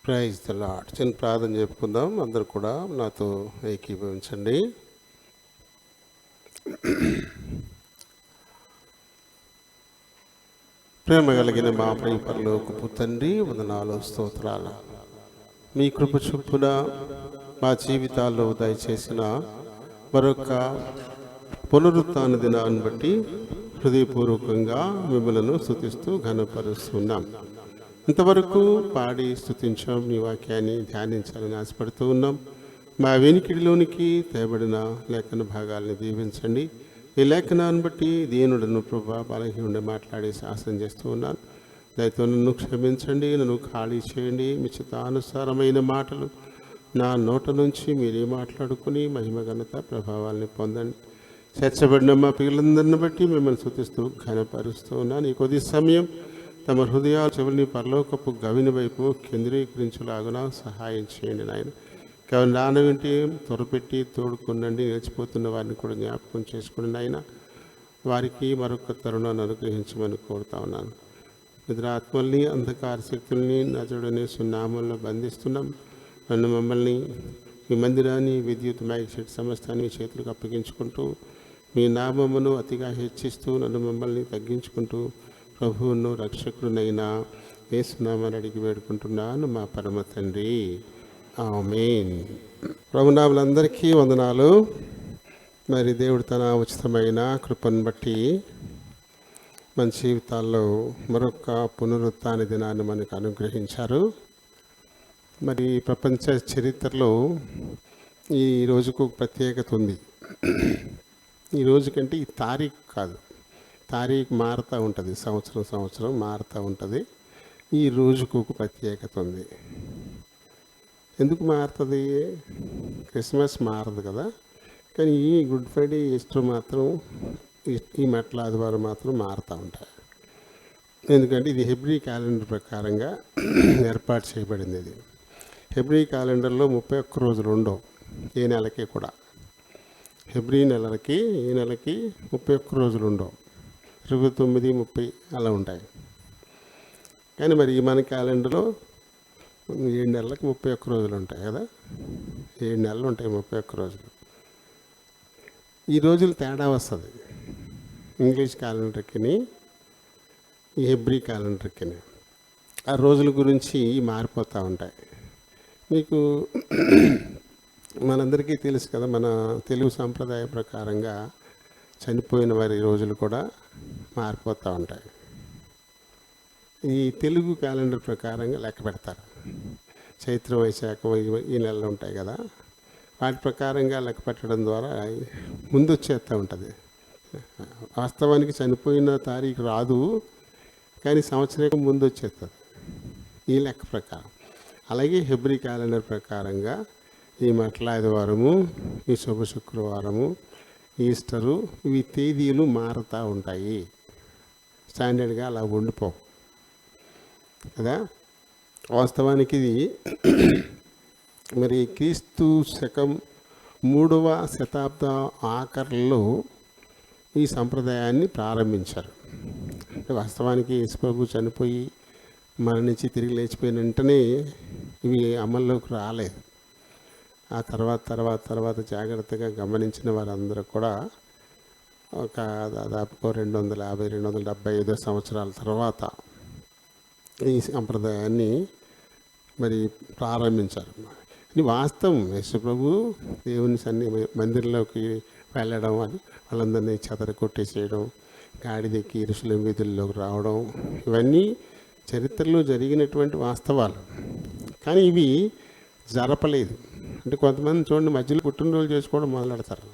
Praise the lord. చిన్న ప్రార్థన చెప్పుకుందాం. అందరూ కూడా నాతో ఏకీభవించండి. ప్రేమ కలిగిన మా ప్రియ పరలోకపు తండ్రి, వందనాలు, స్తోత్రాలు. మీ కృప చొప్పున మా జీవితాల్లో దయచేసిన మరొక పునరుత్థాన దినాన్ని బట్టి హృదయపూర్వకంగా మిమ్మలను స్తుతిస్తూ ఘనపరుస్తున్నాం. ఇంతవరకు పాడి స్తుతించాం, మీ వాక్యాన్ని ధ్యానించాలని ఆశపడుతూ ఉన్నాం. మా వెనికిడిలోనికి తేబడిన లేఖన భాగాల్ని దీవించండి. ఈ లేఖనాన్ని బట్టి దీనుడను ప్రభా బలహీనుడు మాట్లాడి శాసనం చేస్తూ ఉన్నాను. దయతో నన్ను క్షమించండి, నన్ను ఖాళీ చేయండి. మీ చిత్తానుసారమైన మాటలు నా నోట నుంచి మీరే మాట్లాడుకుని మహిమ ఘనత ప్రభావాల్ని పొందండి. చేర్చబడిన మా పిల్లలందరిని బట్టి మిమ్మల్ని స్తుతిస్తూ ఘనపరుస్తూ ఉన్నాను. ఈ కొద్ది సమయం తమ హృదయాలు చెవుల్ని పరలోకపు గవిని వైపు కేంద్రీకరించులాగున సహాయం చేయండి నాయన. కేవలం నాన్న వింటే త్వరపెట్టి తోడుకుండండి. నిలిచిపోతున్న వారిని కూడా జ్ఞాపకం చేసుకోండి నాయన. వారికి మరొక తరుణాన్ని అనుగ్రహించమని కోరుతా ఉన్నాను. నిద్రాత్మల్ని అంధకార శక్తుల్ని నజరుడనే సున్నామంలో బంధిస్తున్నాం. నన్ను మమ్మల్ని మీ మందిరాన్ని విద్యుత్ మైక్ సెట్ సమస్తాన్ని మీ చేతులకు అప్పగించుకుంటూ మీ నామమును అతిగా హెచ్చిస్తూ నన్ను మమ్మల్ని తగ్గించుకుంటూ ప్రభువును రక్షకుడునైనా యేసునామని అడిగి వేడుకుంటున్నాను మా పరమ తండ్రి, ఆమేన్. ప్రభునాములందరికీ వందనాలు. మరి దేవుడు తన ఉచితమైన కృపను బట్టి మన జీవితాల్లో మరొక పునరుత్థాన దినాన్ని మనకు అనుగ్రహించారు. మరి ప్రపంచ చరిత్రలో ఈ రోజుకు ప్రత్యేకత ఉంది. ఈ రోజు కంటే ఈ తారీఖు కాదు, తారీఖు మారుతూ ఉంటుంది, సంవత్సరం మారుతూ ఉంటుంది. ఈ రోజుకు ఒక ప్రత్యేకత ఉంది. ఎందుకు మారుతుంది? క్రిస్మస్ మారదు కదా, కానీ ఈ గుడ్ ఫ్రైడే, ఈస్టర్ మాత్రం, ఈ మెట్ల ఆదివారం మాత్రం మారుతూ ఉంటాయి. ఎందుకంటే ఇది హెబ్రీ క్యాలెండర్ ప్రకారంగా ఏర్పాటు చేయబడింది. ఇది హెబ్రీ క్యాలెండర్లో 31 రోజులు ఉండవు ఏ నెలకి కూడా. హెబ్రీ నెలలకి ఈ నెలకి 31 రోజులు ఉండవు, 29, 30 అలా ఉంటాయి. కానీ మరి మన క్యాలెండర్లో 7 నెలలకు 31 రోజులు ఉంటాయి కదా. 7 నెలలు ఉంటాయి, 31 రోజులు. ఈ రోజులు తేడా వస్తుంది ఇంగ్లీష్ క్యాలెండర్కి, ఈ హెబ్రీ క్యాలెండర్కి. ఆ రోజుల గురించి మారిపోతూ ఉంటాయి. మీకు మనందరికీ తెలుసు కదా, మన తెలుగు సాంప్రదాయ ప్రకారంగా చనిపోయిన వారి రోజులు కూడా మారిపోతూ ఉంటాయి. ఈ తెలుగు క్యాలెండర్ ప్రకారంగా లెక్క పెడతారు. చైత్రం, వైశాఖం ఈ నెలలు ఉంటాయి కదా, వాటి ప్రకారంగా లెక్క పెట్టడం ద్వారా ముందు వచ్చేస్తూ ఉంటుంది. వాస్తవానికి చనిపోయిన తారీఖు రాదు, కానీ సంవత్సరం ముందు వచ్చేస్తుంది ఈ లెక్క ప్రకారం. అలాగే హెబ్రీ క్యాలెండర్ ప్రకారంగా ఈ మెట్ల ఆదివారము, ఈ శుభ శుక్రవారము, ఈస్టరు, ఇవి తేదీలు మారుతూ ఉంటాయి. స్టాండర్డ్గా అలా ఉండిపోవు కదా. వాస్తవానికి ఇది మరి క్రీస్తు శకం 3వ శతాబ్ద ఆఖరిలో ఈ సంప్రదాయాన్ని ప్రారంభించారు. అంటే వాస్తవానికి యేసుప్రభు చనిపోయి మరణించి తిరిగి లేచిపోయిన వెంటనే ఇవి అమల్లోకి రాలేదు. ఆ తర్వాత జాగ్రత్తగా గమనించిన వారందరూ కూడా ఒక దాదాపు 250-275 సంవత్సరాల తర్వాత ఈ సంప్రదాయాన్ని మరి ప్రారంభించారు. ఇది వాస్తవం. యేసుప్రభు దేవుని మందిరంలోకి వెళ్ళడం, అని వాళ్ళందరినీ చెదరగొట్టేసేయడం, గాడిదెక్కి యెరూషలేము వీధుల్లోకి రావడం, ఇవన్నీ చరిత్రలో జరిగినటువంటి వాస్తవాలు. కానీ ఇవి జరపలేదు. అంటే కొంతమంది చూడండి, మధ్యలో పుట్టినరోజు చేసుకోవడం మొదలెడతారు.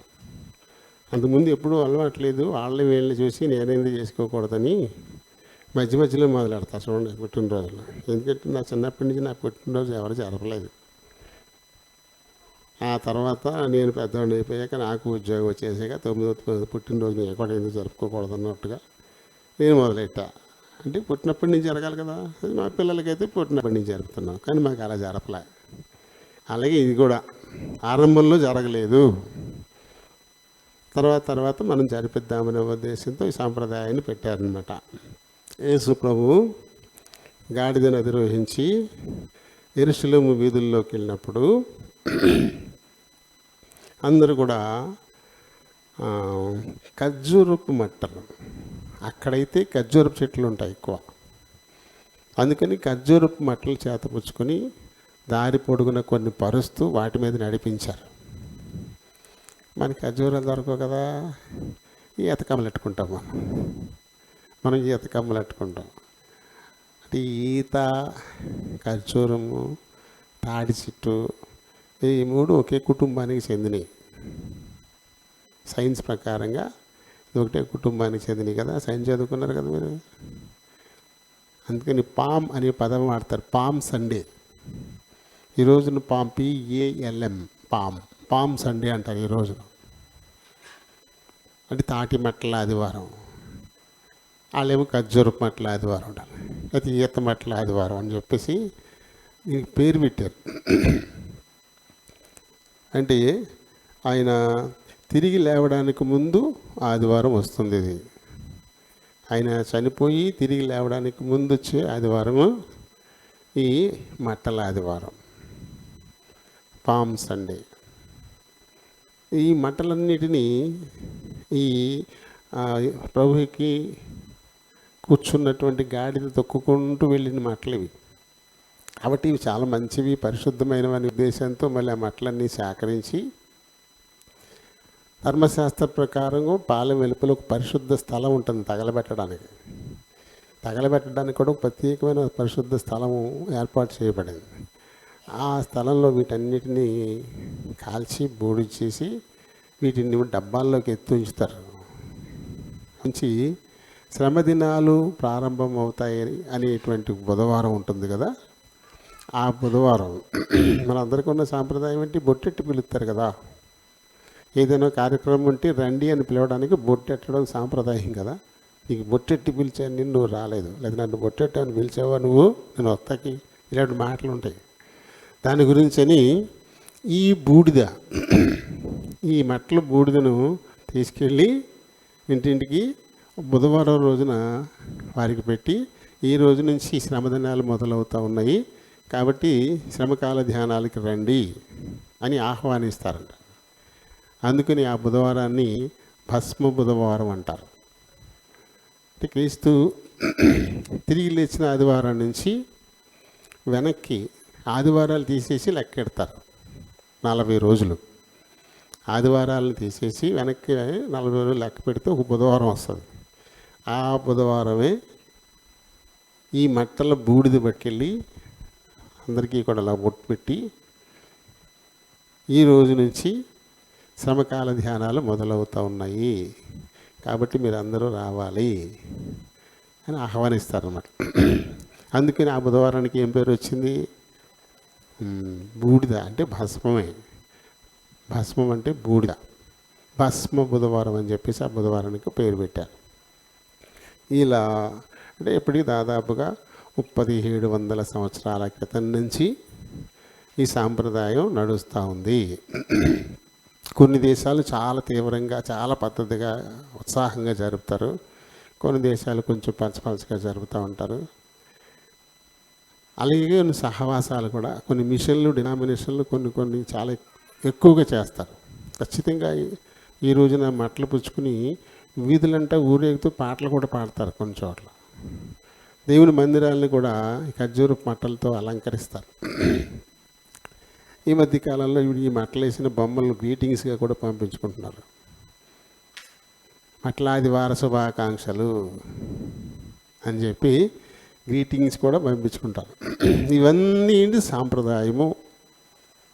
అంతకుముందు ఎప్పుడూ అలవాట్లేదు, వాళ్ళని వీళ్ళని చూసి నేనేంది చేసుకోకూడదని మధ్యలో మొదలెడతారు. చూడండి పుట్టినరోజులు. ఎందుకంటే నా చిన్నప్పటి నుంచి నా పుట్టినరోజు ఎవరు జరపలేదు. ఆ తర్వాత నేను పెద్దవాడిని అయిపోయాక నాకు ఉద్యోగం వచ్చేసాక 9వ పుట్టినరోజు నేను కూడా ఎందుకు జరుపుకోకూడదు అన్నట్టుగా నేను మొదలెట్టా. అంటే పుట్టినప్పటి నుంచి జరగాలి కదా. మా పిల్లలకైతే పుట్టినప్పటి నుంచి జరుపుతున్నాం, కానీ మాకు అలా జరపలే. అలాగే ఇది కూడా ఆరంభంలో జరగలేదు. తర్వాత మనం జరిపిద్దామనే ఉద్దేశంతో ఈ సాంప్రదాయాన్ని పెట్టారనమాట. యేసు ప్రభు గాడిదను అధిరోహించి యెరూషలేము వీధుల్లోకి వెళ్ళినప్పుడు అందరూ కూడా ఖర్జూరపు మట్టలు, అక్కడైతే ఖర్జూరపు చెట్లు ఉంటాయి ఎక్కువ, అందుకని ఖర్జూరపు మట్టలు చేతపుచ్చుకొని దారి పొడుగున కొన్ని పరుస్తూ వాటి మీద నడిపించారు. మనకి ఖర్జూరాలు దొరకవు కదా, ఈత కమ్మలు పెట్టుకుంటాం. మనం ఈత కమ్మలు పెట్టుకుంటాం. అంటే ఈత, ఖర్జూరము, తాడి చెట్టు, ఈ మూడు ఒకే కుటుంబానికి చెందినవి. సైన్స్ ప్రకారంగా ఇది ఒకటే కుటుంబానికి చెందినవి కదా, సైన్స్ చదువుకున్నారు కదా మీరు. అందుకని పామ్ అనే పదం వాడతారు, పామ్ సండే. ఈ రోజున పామ్, PALM, పామ్ సండే అంటారు ఈ రోజున. అంటే తాటి మట్టల ఆదివారం, వాళ్ళేమో ఖర్జూరపు మట్టల ఆదివారం ఉంటారు, అయితే ఈత మట్టల ఆదివారం అని చెప్పేసి దీనికి పేరు పెట్టారు. అంటే ఆయన తిరిగి లేవడానికి ముందు ఆదివారం వస్తుంది. ఇది ఆయన చనిపోయి తిరిగి లేవడానికి ముందు వచ్చే ఆదివారము ఈ మట్టల ఆదివారం, పామ్ సండే. ఈ మట్టలన్నిటినీ ఈ ప్రభుకి కూర్చున్నటువంటి గాడిద తొక్కుకుంటూ వెళ్ళిన మట్టలు ఇవి. కాబట్టి ఇవి చాలా మంచివి, పరిశుద్ధమైనవనే ఉద్దేశంతో మళ్ళీ ఆ మట్టలన్నీ సేకరించి ధర్మశాస్త్ర ప్రకారం పాలెం వెలుపల ఒక పరిశుద్ధ స్థలం ఉంటుంది తగలబెట్టడానికి. తగలబెట్టడానికి కూడా ప్రత్యేకమైన పరిశుద్ధ స్థలము ఏర్పాటు చేయబడింది. ఆ స్థలంలో వీటన్నిటినీ కాల్చి బూడి చేసి వీటిని డబ్బాల్లోకి ఎత్తి ఉంచుతారు. ఉంచి శ్రమ దినాలు ప్రారంభం అవుతాయి అనేటువంటి బుధవారం ఉంటుంది కదా, ఆ బుధవారం మనందరికీ ఉన్న సాంప్రదాయం ఏంటి, బొట్టెట్టి పిలుస్తారు కదా. ఏదైనా కార్యక్రమం ఉంటే రండి అని పిలవడానికి బొట్టెట్టడం సాంప్రదాయం కదా. నీకు బొట్టెట్టి పిలిచాను, నువ్వు రాలేదు, లేదా నన్ను బొట్టెట్టని పిలిచావా నువ్వు, నేను వస్తాకి, ఇలాంటి మాటలు ఉంటాయి. దాని గురించి అని ఈ బూడిద, ఈ మట్టల బూడిదను తీసుకెళ్ళి ఇంటింటికి బుధవారం రోజున వారికి పెట్టి, ఈ రోజు నుంచి శ్రమదినాలు మొదలవుతూ ఉన్నాయి కాబట్టి శ్రమకాల ధ్యానాలకి రండి అని ఆహ్వానిస్తారంట. అందుకని ఆ బుధవారాన్ని భస్మ బుధవారం అంటారు. అంటే క్రీస్తు తిరిగి లేచిన ఆదివారం నుంచి వెనక్కి ఆదివారాలు తీసేసి లెక్కెడతారు. 40 రోజులు ఆదివారాలను తీసేసి వెనక్కి 40 రోజులు లెక్క పెడితే ఒక బుధవారం వస్తుంది. ఆ బుధవారమే ఈ మట్టల బూడిద పట్టుకెళ్ళి అందరికీ కూడా అలా బొట్టు పెట్టి, ఈ రోజు నుంచి శ్రమకాల ధ్యానాలు మొదలవుతూ ఉన్నాయి కాబట్టి మీరు అందరూ రావాలి అని ఆహ్వానిస్తారన్నమాట. అందుకని ఆ బుధవారానికి ఏం పేరు వచ్చింది, బూడిద అంటే భస్మమే. భస్మం అంటే బూడిద, భస్మ బుధవారం అని చెప్పేసి ఆ బుధవారానికి పేరు పెట్టారు. ఇలా అంటే ఇప్పటికి దాదాపుగా 1700 సంవత్సరాల క్రితం నుంచి ఈ సాంప్రదాయం నడుస్తూ ఉంది. కొన్ని దేశాలు చాలా తీవ్రంగా, చాలా పద్ధతిగా, ఉత్సాహంగా జరుపుతారు. కొన్ని దేశాలు కొంచెం పలచపలచగా జరుపుతూ ఉంటారు. అలాగే కొన్ని సహవాసాలు కూడా, కొన్ని మిషన్లు, డినామినేషన్లు కొన్ని చాలా ఎక్కువగా చేస్తారు. ఖచ్చితంగా ఈ రోజున మట్టలు పుచ్చుకుని వీధులంటా ఊరేగుతూ పాటలు కూడా పాడతారు. కొన్ని చోట్ల దేవుని మందిరాలను కూడా ఖర్జూరపు మట్టలతో అలంకరిస్తారు. ఈ మధ్యకాలంలో ఈ మట్టలు వేసిన బొమ్మలను గ్రీటింగ్స్గా కూడా పంపించుకుంటున్నారు. మట్లాదివార శుభాకాంక్షలు అని చెప్పి గ్రీటింగ్స్ కూడా పంపించుకుంటారు. ఇవన్నీ సాంప్రదాయము,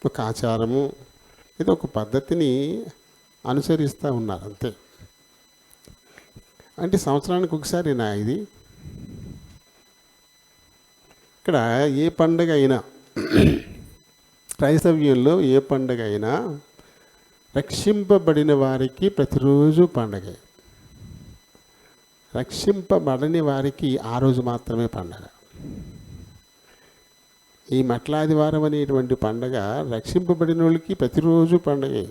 ఒక ఆచారము, ఇది ఒక పద్ధతిని అనుసరిస్తూ ఉన్నారు అంతే. అంటే సంవత్సరానికి ఒకసారి నా ఇది. ఇక్కడ ఏ పండుగ అయినా, క్రైస్తవ్యంలో ఏ పండుగ అయినా రక్షింపబడిన వారికి ప్రతిరోజు పండగే, రక్షింపబడని వారికి ఆ రోజు మాత్రమే పండగ. ఈ మట్లాదివారం అనేటువంటి పండగ రక్షింపబడిన వాళ్ళకి ప్రతిరోజు పండగే.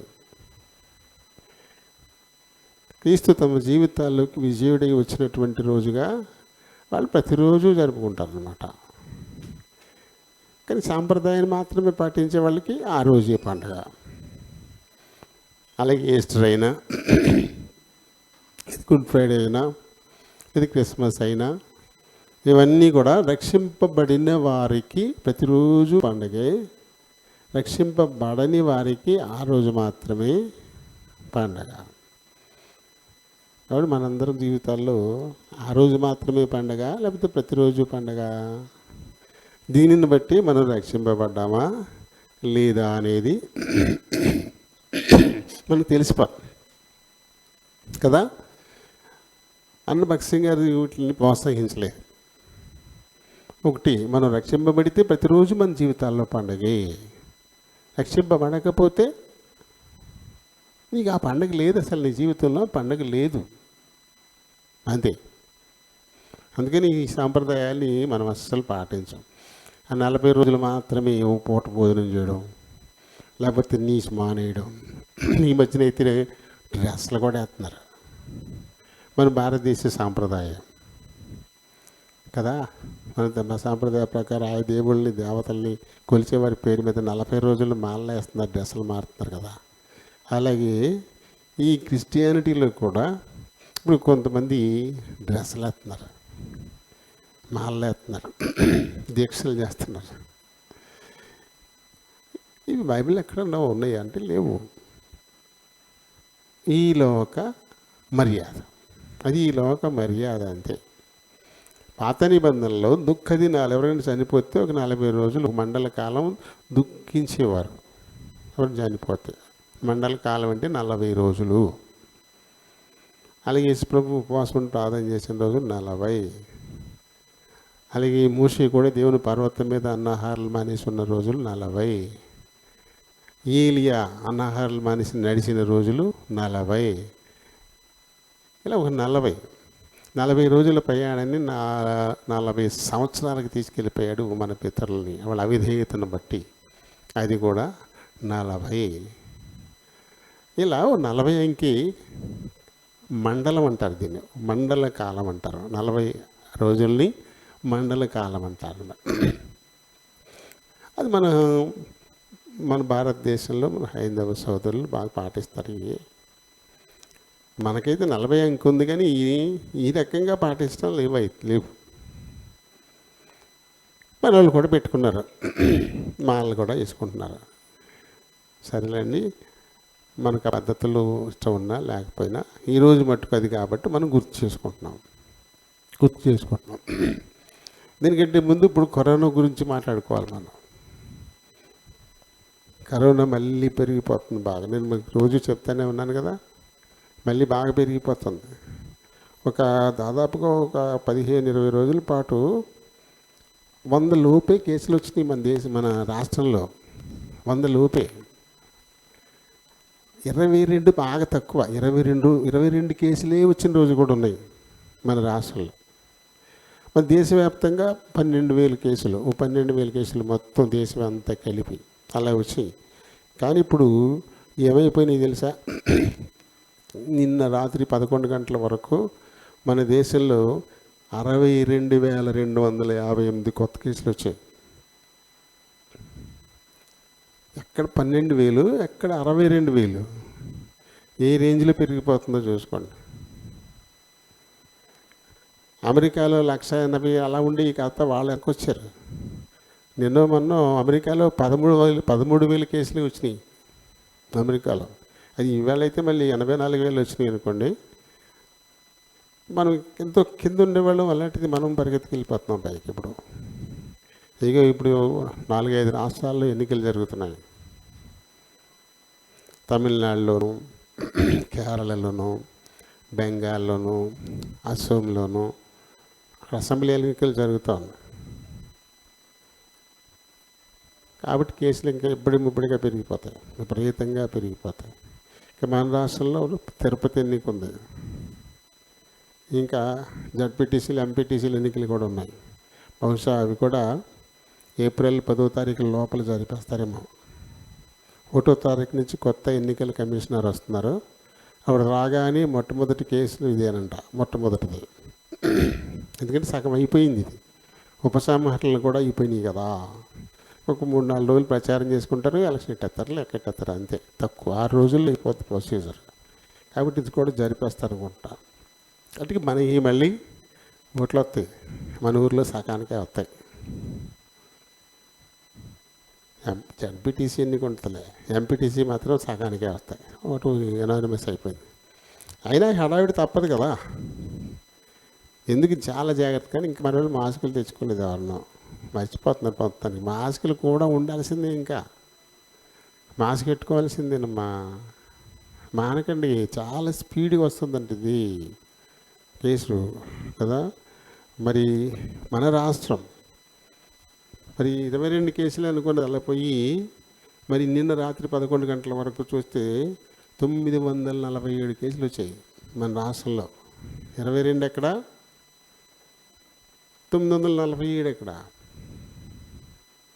క్రీస్తు తమ జీవితాల్లోకి విజయుడై వచ్చినటువంటి రోజుగా వాళ్ళు ప్రతిరోజు జరుపుకుంటారు అన్నమాట. కానీ సాంప్రదాయాన్ని మాత్రమే పాటించే వాళ్ళకి ఆ రోజే పండుగ. అలాగే ఈస్టర్ అయినా, ఇది గుడ్ ఫ్రైడే అయినా, ఇది క్రిస్మస్ అయినా, ఇవన్నీ కూడా రక్షింపబడిన వారికి ప్రతిరోజు పండుగే, రక్షింపబడని వారికి ఆ రోజు మాత్రమే పండగ. కాబట్టి మనందరం జీవితాల్లో ఆ రోజు మాత్రమే పండగ, లేకపోతే ప్రతిరోజు పండగ, దీనిని బట్టి మనం రక్షింపబడ్డామా లేదా అనేది మనకు తెలిసిపోతుంది కదా. అన్న భగత్ సింగ్ గారు వీటిని ప్రోత్సహించలేదు. ఒకటి, మనం రక్షింపబడితే ప్రతిరోజు మన జీవితాల్లో పండగే, రక్షింపబడకపోతే నీకు ఆ పండగ లేదు, అసలు నీ జీవితంలో పండగ లేదు, అంతే. అందుకని ఈ సాంప్రదాయాన్ని మనం అస్సలు పాటించాం. ఆ 40 రోజులు మాత్రమే పూట భోజనం చేయడం, లేకపోతే నీసు మానేయడం. ఈ మధ్యన అయితే డ్రెస్సులు కూడా వేస్తున్నారు, మన భారతదేశ సాంప్రదాయం కదా. మన సాంప్రదాయ ప్రకారం ఆ దేవుళ్ళని దేవతల్ని కొలిచేవారి పేరు మీద 40 రోజులు మాలలు వేస్తున్నారు, డ్రెస్సులు మారుతున్నారు కదా. అలాగే ఈ క్రిస్టియానిటీలో కూడా ఇప్పుడు కొంతమంది డ్రెస్సులు వేస్తున్నారు, మాలలు వేస్తున్నారు, దీక్షలు చేస్తున్నారు. ఇవి బైబిల్ ఎక్కడన్నా ఉన్నాయి అంటే లేవు. ఈ లోక మర్యాద, అది ఈ లోక మర్యాద అంతే. పాత నిబంధనలో దుఃఖ దినాలు, ఎవరైనా చనిపోతే ఒక 40 రోజులు మండల కాలం దుఃఖించేవారు. ఎవరు చనిపోతే మండల కాలం అంటే 40 రోజులు. అలాగే యేసుప్రభు ఉపవాసం ప్రార్థన చేసిన రోజులు 40. అలాగే మూషి కూడా దేవుని పర్వతం మీద అన్నాహారాలు మానేసి ఉన్న రోజులు 40. ఏలియా అన్నాహారాలు మానేసి నడిచిన రోజులు 40. ఇలా ఒక 40 రోజుల ప్రయాణాన్ని 40 సంవత్సరాలకు తీసుకెళ్ళిపోయాడు మన పితరుల్ని, వాళ్ళ అవిధేయతను బట్టి. అది కూడా 40. ఇలా 40 అంకి మండలం అంటారు, దీన్ని మండల కాలం అంటారు. 40 రోజుల్ని మండల కాలం అంటారు. అది మన భారతదేశంలో మన హైందవ సోదరులు బాగా పాటిస్తారు. ఇవి మనకైతే 40 అంకి ఉంది, కానీ ఈ రకంగా పాటించడం లేవు. మన వాళ్ళు కూడా పెట్టుకున్నారు, మాలలు కూడా వేసుకుంటున్నారు. సరేలేండి, మనకు ఆ పద్ధతులు ఇష్టం ఉన్నా లేకపోయినా ఈరోజు మట్టుకు అది కాబట్టి మనం గుర్తు చేసుకుంటున్నాం. దీనికంటే ముందు ఇప్పుడు కరోనా గురించి మాట్లాడుకోవాలి మనం. కరోనా మళ్ళీ పెరిగిపోతుంది బాగా. నేను మీకు రోజు చెప్తానే ఉన్నాను కదా, మళ్ళీ బాగా పెరిగిపోతుంది. దాదాపుగా ఒక 15-20 రోజుల పాటు 100 లోపే కేసులు వచ్చినాయి మన రాష్ట్రంలో. 100 లోపే. 22 బాగా తక్కువ, 22 కేసులే వచ్చిన రోజు కూడా ఉన్నాయి మన రాష్ట్రంలో. మన దేశవ్యాప్తంగా 12,000 కేసులు, 12,000 కేసులు మొత్తం దేశం అంతా కలిపి అలా వచ్చాయి. కానీ ఇప్పుడు ఏమైపోయినాయి తెలుసా? నిన్న రాత్రి 11 గంటల వరకు మన దేశంలో 62,258 కొత్త కేసులు వచ్చాయి. ఎక్కడ 12,000, ఎక్కడ 62,000. ఏ రేంజ్లో పెరిగిపోతుందో చూసుకోండి. అమెరికాలో 180,000 అలా ఉండి ఈ కాస్త వాళ్ళు ఎక్కొచ్చారు. మొన్న అమెరికాలో 13,000 కేసులు వచ్చినాయి అమెరికాలో. అది ఇవాళ అయితే మళ్ళీ 84,000 వచ్చినాయి అనుకోండి. మనం ఎంతో కింద ఉండేవాళ్ళం, అలాంటిది మనం పరిగెత్తుకు వెళ్ళిపోతున్నాం పైకి. ఇప్పుడు 4-5 రాష్ట్రాల్లో ఎన్నికలు జరుగుతున్నాయి. తమిళనాడులోను, కేరళలోను, బెంగాల్లోను, అస్సాంలోను అక్కడ అసెంబ్లీ ఎన్నికలు జరుగుతూ ఉన్నాయి. కాబట్టి కేసులు ఇంకా ఇప్పటిగా పెరిగిపోతాయి, విపరీతంగా పెరిగిపోతాయి. ఇక మన రాష్ట్రంలో తిరుపతి ఎన్నిక ఉంది, ఇంకా జడ్పీటీసీలు, ఎంపీటీసీలు ఎన్నికలు కూడా ఉన్నాయి. బహుశా అవి కూడా ఏప్రిల్ 10వ తారీఖు లోపల జరిపేస్తారేమో. 1వ తారీఖు నుంచి కొత్త ఎన్నికల కమిషనర్ వస్తున్నారు. అప్పుడు రాగానే మొట్టమొదటి కేసులు ఇదేనంట, మొట్టమొదటిది. ఎందుకంటే సగం అయిపోయింది, ఇది ఉపసంహరణలు కూడా అయిపోయినాయి కదా. ఒక 3-4 రోజులు ప్రచారం చేసుకుంటారు, ఎలక్షన్ ఎట్టేస్తారు, లెక్కెట్టేస్తారు, అంతే. తక్కువ 6 రోజుల్లో అయిపోతుంది ప్రొసీజర్. కాబట్టి ఇది కూడా జరిపేస్తారు అనుకుంటా. అంటే మనకి మళ్ళీ ఓట్లు వస్తాయి, మన ఊర్లో సకానికే వస్తాయి. ఎంపీటీసీ ఎన్ని కొంటలే, ఎంపీటీసీ మాత్రం సగానికే వస్తాయి. ఓటు ఎనానిమస్ అయిపోయింది. అయినా హడావిడి తప్పదు కదా, ఎందుకు చాలా జాగ్రత్త. కానీ ఇంక మన వాళ్ళు మాస్కులు తెచ్చుకోలేదు, ఎవరినో మర్చిపోతున్నారు పొందుతానికి. మాస్కులు కూడా ఉండాల్సిందే, ఇంకా మాస్క్ పెట్టుకోవాల్సిందేనమ్మా. మానకండి, చాలా స్పీడ్గా వస్తుందంట ఇది కేసు కదా. మరి మన రాష్ట్రం మరి 22 కేసులు అనుకున్నది అలా పోయి, మరి నిన్న రాత్రి 11 గంటల వరకు చూస్తే 947 కేసులు వచ్చాయి మన రాష్ట్రంలో. 22 ఎక్కడ, 947 ఎక్కడ?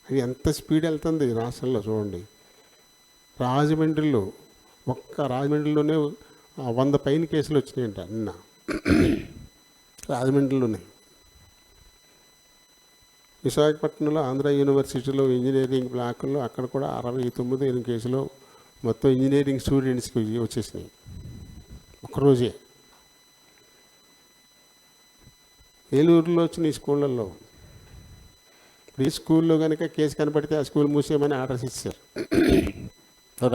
అది ఎంత స్పీడ్ వెళ్తుంది రాష్ట్రంలో చూడండి. రాజమండ్రిలో, ఒక్క రాజమండ్రిలోనే 100 పైన కేసులు వచ్చినాయంట నిన్న రాజమండ్రిలోనే. విశాఖపట్నంలో ఆంధ్ర యూనివర్సిటీలో ఇంజనీరింగ్ బ్లాకుల్లో అక్కడ కూడా 69 కేసులు మొత్తం ఇంజనీరింగ్ స్టూడెంట్స్కి వచ్చేసినాయి ఒక్కరోజే. ఏలూరులో వచ్చిన ఈ స్కూళ్ళల్లో, ఈ స్కూల్లో కనుక కేసు కనపడితే ఆ స్కూల్ మూసేయమని ఆర్డర్స్ ఇచ్చారు.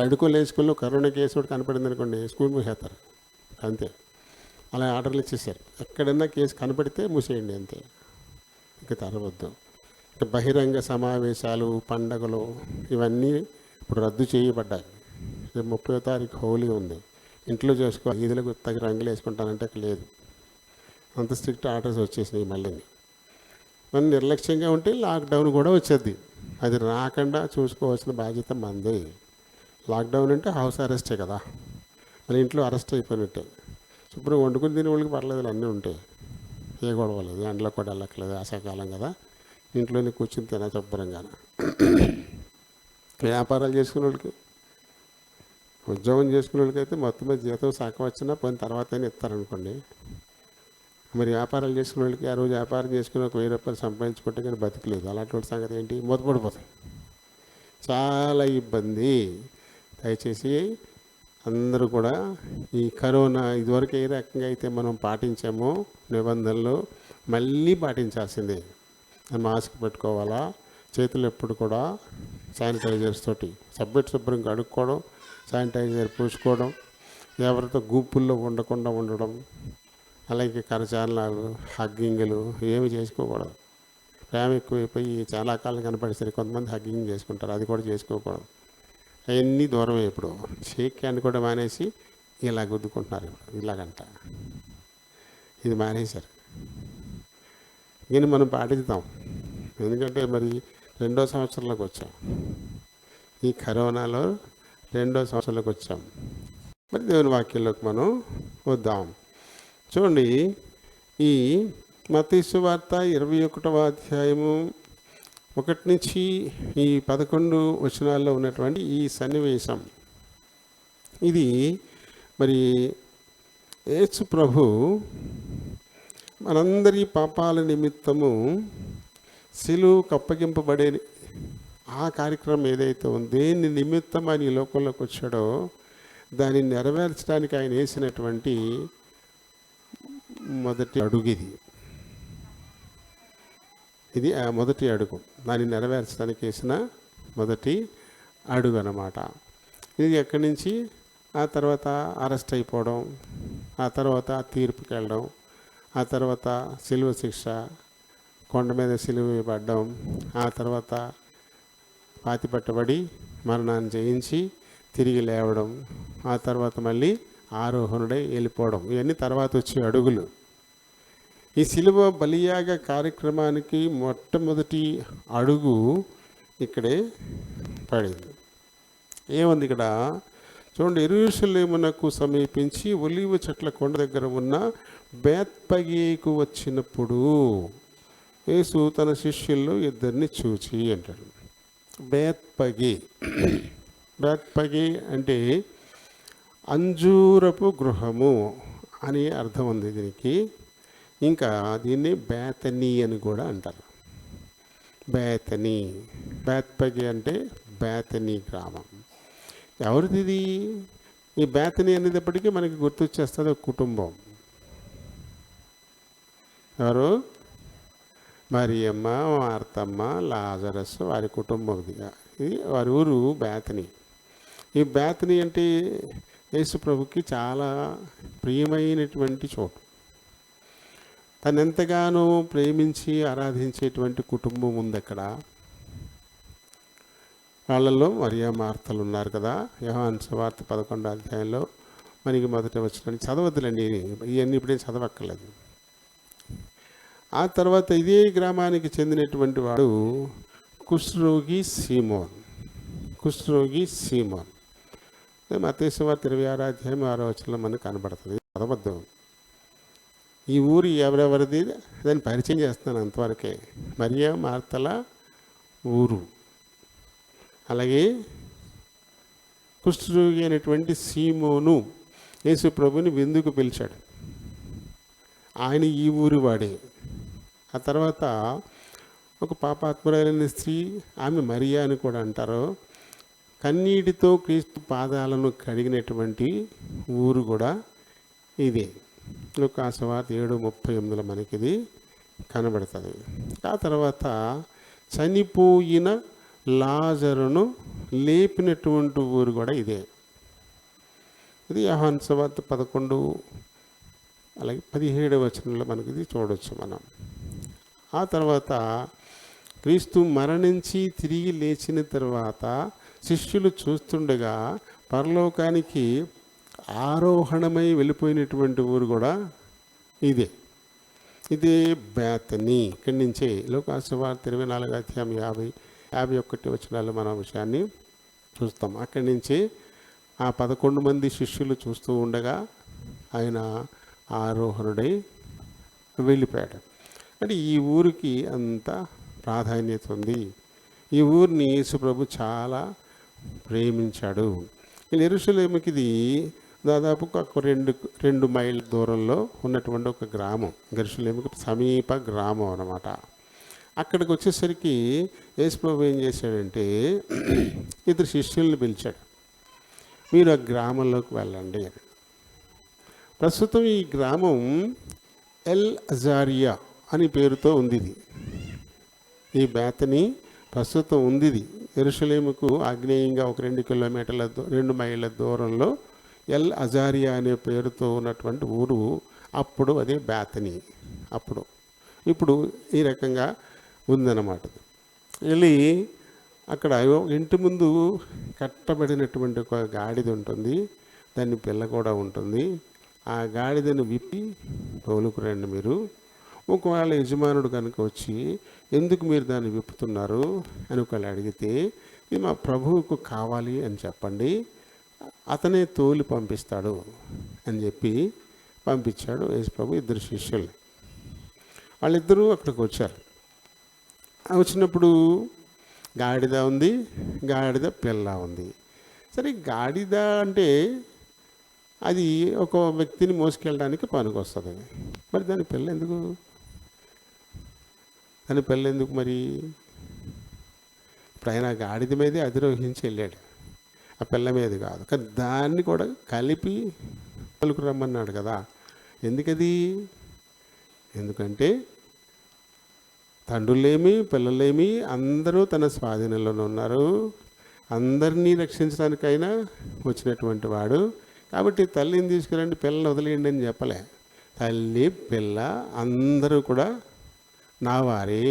అడుకోలే స్కూల్లో కరోనా కేసు కూడా కనపడింది అనుకోండి, స్కూల్ మూసేస్తారు అంతే. అలా ఆర్డర్లు ఇచ్చేసారు. ఎక్కడన్నా కేసు కనపడితే మూసేయండి అంతే, ఇంకా తరవద్దు. బహిరంగ సమావేశాలు, పండగలు ఇవన్నీ ఇప్పుడు రద్దు చేయబడ్డాయి. 30వ తారీఖు హోలీ ఉంది, ఇంట్లో చేసుకో, ఈదులకు తగ్గ రంగులు వేసుకుంటానంటే లేదు. అంత స్ట్రిక్ట్ ఆర్డర్స్ వచ్చేసినాయి. మళ్ళీ మనం నిర్లక్ష్యంగా ఉంటే లాక్డౌన్ కూడా వచ్చేది. అది రాకుండా చూసుకోవాల్సిన బాధ్యత మనది. లాక్డౌన్ అంటే హౌస్ అరెస్టే కదా, మన ఇంట్లో అరెస్ట్ అయిపోయినట్టే. శుభ్రం వండుకుని తినే వాళ్ళకి పర్లేదు, అన్నీ ఉంటాయి, ఏ గొడవ లేదు. ఎండలో కూడా వెళ్ళట్లేదు, ఆశాకాలం కదా, ఇంట్లోనే కూర్చుని తిన శుభ్రంగా. వ్యాపారాలు చేసుకునే వాళ్ళకి, ఉద్యోగం చేసుకునే వాళ్ళకి అయితే మొత్తం మీద జీతం సగం వచ్చినా పోయిన తర్వాత అయినా ఇస్తారనుకోండి. మరి వ్యాపారాలు చేసుకునే వాళ్ళకి ఆ రోజు వ్యాపారం చేసుకుని ఒక 1000 రూపాయలు సంపాదించుకుంటే కానీ బతికలేదు. అలాంటి వాళ్ళ సంగతి ఏంటి, మూతపడిపోతాయి, చాలా ఇబ్బంది. దయచేసి అందరూ కూడా ఈ కరోనా ఇదివరకు ఏ రకంగా అయితే మనం పాటించామో నిబంధనలు మళ్ళీ పాటించాల్సిందే. మాస్క్ పెట్టుకోవాలా, చేతులు ఎప్పుడు కూడా శానిటైజర్స్ తోటి శుభ్రంగా కడుక్కోవడం, శానిటైజర్ పూసుకోవడం, ఎవరితో గుంపుల్లో ఉండకుండా ఉండడం, అలాగే కరచాలనాలు, హగ్గింగ్లు ఏమి చేసుకోకూడదు. ప్రేమ ఎక్కువైపోయి చాలా కాలం కనపడేసరికి కొంతమంది హగ్గింగ్ చేసుకుంటారు, అది కూడా చేసుకోకూడదు. అవన్నీ దూరమే. ఇప్పుడు షేక్ హ్యాండ్ కూడా మానేసి ఇలా గుద్దుకుంటున్నారు, ఇప్పుడు ఇలాగంట. ఇది మానేశారు. దీన్ని మనం పాటిద్దాం, ఎందుకంటే మరి 2వ సంవత్సరంలోకి వచ్చాం, ఈ కరోనాలో 2వ సంవత్సరంలోకి వచ్చాం. మరి దేవుని వాక్యంలోకి మనం వద్దాం. చూడండి, ఈ మత్తయి సువార్త 21వ అధ్యాయము 1 నుంచి ఈ 11 వచనాల్లో ఉన్నటువంటి ఈ సన్నివేశం, ఇది మరి యేసు ప్రభు మనందరి పాపాల నిమిత్తము సిలువకు అప్పగింపబడే ఆ కార్యక్రమం ఏదైతే ఉందో, దేని నిమిత్తం ఆయన ఈ లోకంలోకి వచ్చాడో దాన్ని నెరవేర్చడానికి ఆయన వేసినటువంటి మొదటి అడుగు ఇది ఆ మొదటి అడుగు, దాన్ని నెరవేర్చడానికి వేసిన మొదటి అడుగు అన్నమాట. ఇది ఎక్కడి నుంచి, ఆ తర్వాత అరెస్ట్ అయిపోవడం, ఆ తర్వాత తీర్పుకి వెళ్ళడం, ఆ తర్వాత సిలువ శిక్ష, కొండ మీద సిలువ వేయబడ్డం, ఆ తర్వాత పాతిపెట్టబడి మరణాన్ని జయించి తిరిగి లేవడం, ఆ తర్వాత మళ్ళీ ఆరోహణుడై వెళ్ళిపోవడం, ఇవన్నీ తర్వాత వచ్చే అడుగులు. ఈ సిలువ బలియాగ కార్యక్రమానికి మొట్టమొదటి అడుగు ఇక్కడే పడింది. ఏముంది ఇక్కడ చూడండి, యెరూషలేమునకు సమీపించి ఒలీవ చెట్ల కొండ దగ్గర ఉన్న బేత్పగేకు వచ్చినప్పుడు యేసు తన శిష్యుల్లో 2 చూచి అంటాడు. బేత్పగే, బేత్పగే అంటే అంజూరపు గృహము అని అర్థం ఉంది దీనికి. ఇంకా దీన్ని బేతనీ అని కూడా అంటారు. బేతనీ. బేత్పగే అంటే బేతనీ గ్రామం. ఎవరిది ఇది? ఈ బేతనీ అనేటప్పటికీ మనకి గుర్తొచ్చేస్తుంది ఒక కుటుంబం. ఎవరు? మరియమ్మ, మార్తమ్మ, లాజరస్, వారి కుటుంబం. ఇది వారి ఊరు బేతనీ. ఈ బేతనీ అంటే యేసు ప్రభుకి చాలా ప్రియమైనటువంటి చోటు. తను ఎంతగానో ప్రేమించి ఆరాధించేటువంటి కుటుంబం ఉంది అక్కడ. వాళ్ళల్లో మరియా, మార్తలు ఉన్నారు కదా. యోహాను సువార్త 11వ అధ్యాయంలో మనకి మొదట వచ్చిన చదవద్దులండి, ఇవన్నీ ఇప్పుడే చదవక్కర్లేదు. ఆ తర్వాత ఇదే గ్రామానికి చెందినటువంటి వాడు కుష్ఠరోగి సీమోన్. కుష్ఠరోగి సీమోన్ మత్తయి సువార్త 26వ అధ్యాయం 6వ వచనంలో మనకు కనబడుతుంది. చదవద్దు. ఈ ఊరు ఎవరెవరిది దాన్ని పరిచయం చేస్తున్నాను అంతవరకే. మరియా, మార్తల ఊరు. అలాగే కుష్ఠరోగి అయినటువంటి సీమోను యేసు ప్రభుని విందుకు పిలిచాడు. ఆయన ఈ ఊరి వాడే. ఆ తర్వాత ఒక పాపాత్మురైన స్త్రీ, ఆమె మరియా అని కూడా అంటారు, కన్నీటితో క్రీస్తు పాదాలను కడిగినటువంటి ఊరు కూడా ఇదే. లూకా సువార్త 7:38 మనకి ఇది కనబడుతుంది. ఆ తర్వాత చనిపోయిన లాజరును లేపినటువంటి ఊరు కూడా ఇదే. ఇది యోహాను సువార్త 11 అలాగే 17వ వచనంలో మనకి ఇది చూడవచ్చు మనం. ఆ తర్వాత క్రీస్తు మరణించి తిరిగి లేచిన తర్వాత శిష్యులు చూస్తుండగా పరలోకానికి ఆరోహణమై వెళ్ళిపోయినటువంటి ఊరు కూడా ఇదే. ఇదే బేతనీ. ఇక్కడి నుంచే లూకా సువార్త 24వ అధ్యాయం 51 వచనాల్లో మనం విషయాన్ని చూస్తాం. అక్కడి నుంచి ఆ 11 మంది శిష్యులు చూస్తూ ఉండగా ఆయన ఆరోహణుడై వెళ్ళిపోయాడు. అంటే ఈ ఊరికి అంత ప్రాధాన్యత ఉంది. ఈ ఊరిని యేసు ప్రభు చాలా ప్రేమించాడు. యెరూషలేముకి ఇది దాదాపు ఒక 2 మైళ్ళ దూరంలో ఉన్నటువంటి ఒక గ్రామం. యెరూషలేముకి సమీప గ్రామం అన్నమాట. అక్కడికి వచ్చేసరికి యేసు ప్రభు ఏం చేశాడంటే 2 శిష్యుల్ని పిలిచాడు. మీరు ఆ గ్రామంలోకి వెళ్ళండి. ప్రస్తుతం ఈ గ్రామం ఎల్ అజారియా అని పేరుతో ఉంది. ఈ బేతనీ ప్రస్తుతం ఉంది. యెరూషలేముకు ఆగ్నేయంగా ఒక 2 మైళ్ళ దూరంలో ఎల్ అజారియా అనే పేరుతో ఉన్నటువంటి ఊరు. అప్పుడు అదే బేతనీ. ఇప్పుడు ఈ రకంగా ఉందన్నమాట. వెళ్ళి అక్కడ ఇంటి ముందు కట్టబడినటువంటి ఒక గాడిద ఉంటుంది. దాన్ని పిల్ల కూడా ఉంటుంది. ఆ గాడిదను విప్పి తోలుకురండి మీరు. ఒకవేళ యజమానుడు కనుక వచ్చి ఎందుకు మీరు దాన్ని విప్పుతున్నారు అని ఒకళ్ళు అడిగితే ఇది మా ప్రభువుకు కావాలి అని చెప్పండి, అతనే తోలి పంపిస్తాడు అని చెప్పి పంపించాడు యేసు ప్రభు 2 శిష్యుల్ని. వాళ్ళిద్దరూ అక్కడికి వచ్చారు. వచ్చినప్పుడు గాడిద ఉంది, గాడిద పిల్ల ఉంది. సరే, గాడిద అంటే అది ఒక వ్యక్తిని మోసుకెళ్ళడానికి పనికొస్తుంది. మరి దాని పిల్ల ఎందుకు మరి? ఇప్పుడు ఆయన గాడిద మీదే అధిరోహించి వెళ్ళాడు, ఆ పిల్ల మీద కాదు. కానీ దాన్ని కూడా కలిపి పలుకు రమ్మన్నాడు కదా. ఎందుకది? ఎందుకంటే తండ్రులేమి పిల్లలేమి అందరూ తన స్వాధీనంలోనే ఉన్నారు. అందరినీ రక్షించడానికైనా వచ్చినటువంటి వాడు. కాబట్టి తల్లిని తీసుకురండి, పిల్లల్ని వదిలేయండి అని చెప్పలే. తల్లి పిల్ల అందరూ కూడా నా వారే,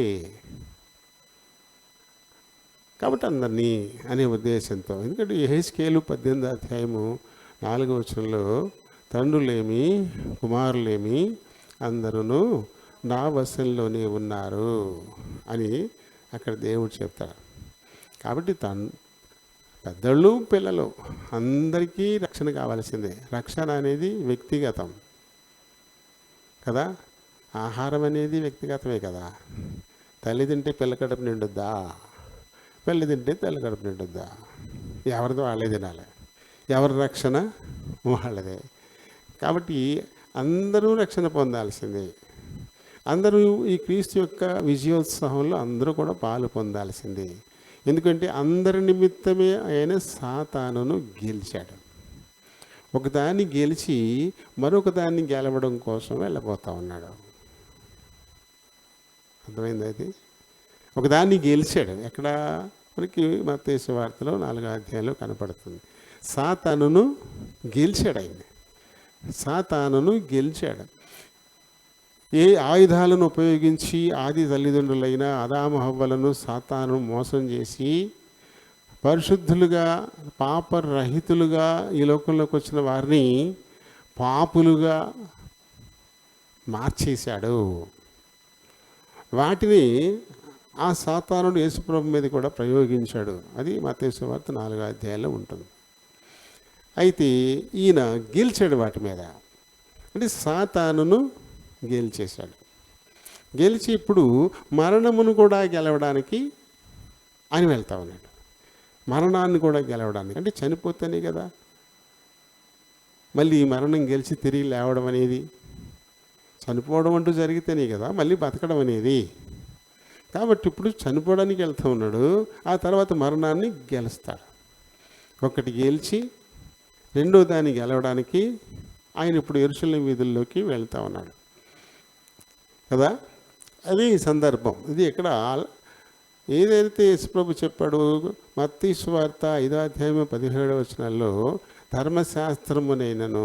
కాబట్టి అందరినీ అనే ఉద్దేశంతో. ఎందుకంటే యెహెజ్కేలు 18వ అధ్యాయము 4వ వచనంలో తండ్రులేమి కుమారులేమి అందరూ నా వశంలోనే ఉన్నారు అని అక్కడ దేవుడు చెప్తాడు. కాబట్టి పెద్దళ్ళు పిల్లలు అందరికీ రక్షణ కావాల్సిందే. రక్షణ అనేది వ్యక్తిగతం కదా. ఆహారం అనేది వ్యక్తిగతమే కదా. తల్లి తింటే పిల్ల కడుపు నిండుద్దా? పిల్ల తింటే తల్లి కడుపు నిండుద్దా? ఎవరిదో వాళ్ళే తినాలి. ఎవరి రక్షణ వాళ్ళదే. కాబట్టి అందరూ రక్షణ పొందాల్సిందే. అందరూ ఈ క్రీస్తు యొక్క విజయోత్సవంలో అందరూ కూడా పాలు పొందాల్సిందే. ఎందుకంటే అందరి నిమిత్తమే ఆయన సాతానును గెలిచాడు. ఒకదాన్ని గెలిచి మరొక దాన్ని గెలవడం కోసం వెళ్ళబోతా ఉన్నాడు. అర్థమైంది? అది ఒకదాన్ని గెలిచాడు. ఎక్కడ మనకి మత్తయి సువార్తలో 4వ అధ్యాయంలో కనపడుతుంది. సాతానును గెలిచాడు ఆయన. సాతానును గెలిచాడు. ఏ ఆయుధాలను ఉపయోగించి ఆది తల్లిదండ్రులైన ఆదాము హవ్వలను సాతాను మోసం చేసి పరిశుద్ధులుగా పాపరహితులుగా ఈ లోకంలోకి వచ్చిన వారిని పాపులుగా మార్చేశాడు. వాటిని ఆ సాతానుడు యేసుప్రభు మీద కూడా ప్రయోగించాడు. అది మత్తయి సువార్త 4వ అధ్యాయంలో ఉంటుంది. అయితే ఈయన గెలిచాడు వాటి మీద. అంటే సాతానును గెలిచేశాడు. గెలిచి ఇప్పుడు మరణమును కూడా గెలవడానికి ఆయన వెళ్తా ఉన్నాడు. మరణాన్ని కూడా గెలవడానికి, అంటే చనిపోతేనే కదా మళ్ళీ మరణం గెలిచి తిరిగి లేవడం అనేది. చనిపోవడం అంటూ జరిగితేనే కదా మళ్ళీ బతకడం అనేది. కాబట్టి ఇప్పుడు చనిపోవడానికి వెళ్తూ ఉన్నాడు. ఆ తర్వాత మరణాన్ని గెలుస్తాడు. ఒకటి గెలిచి రెండో దాన్ని గెలవడానికి ఆయన ఇప్పుడు యెరూషలేము వీధుల్లోకి వెళ్తూ ఉన్నాడు కదా. అది సందర్భం. ఇది ఇక్కడ ఏదైతే యేసుప్రభు చెప్పాడు మత్తయి సువార్త 5వ అధ్యాయం 17వ వచనాల్లో, ధర్మశాస్త్రమునైనను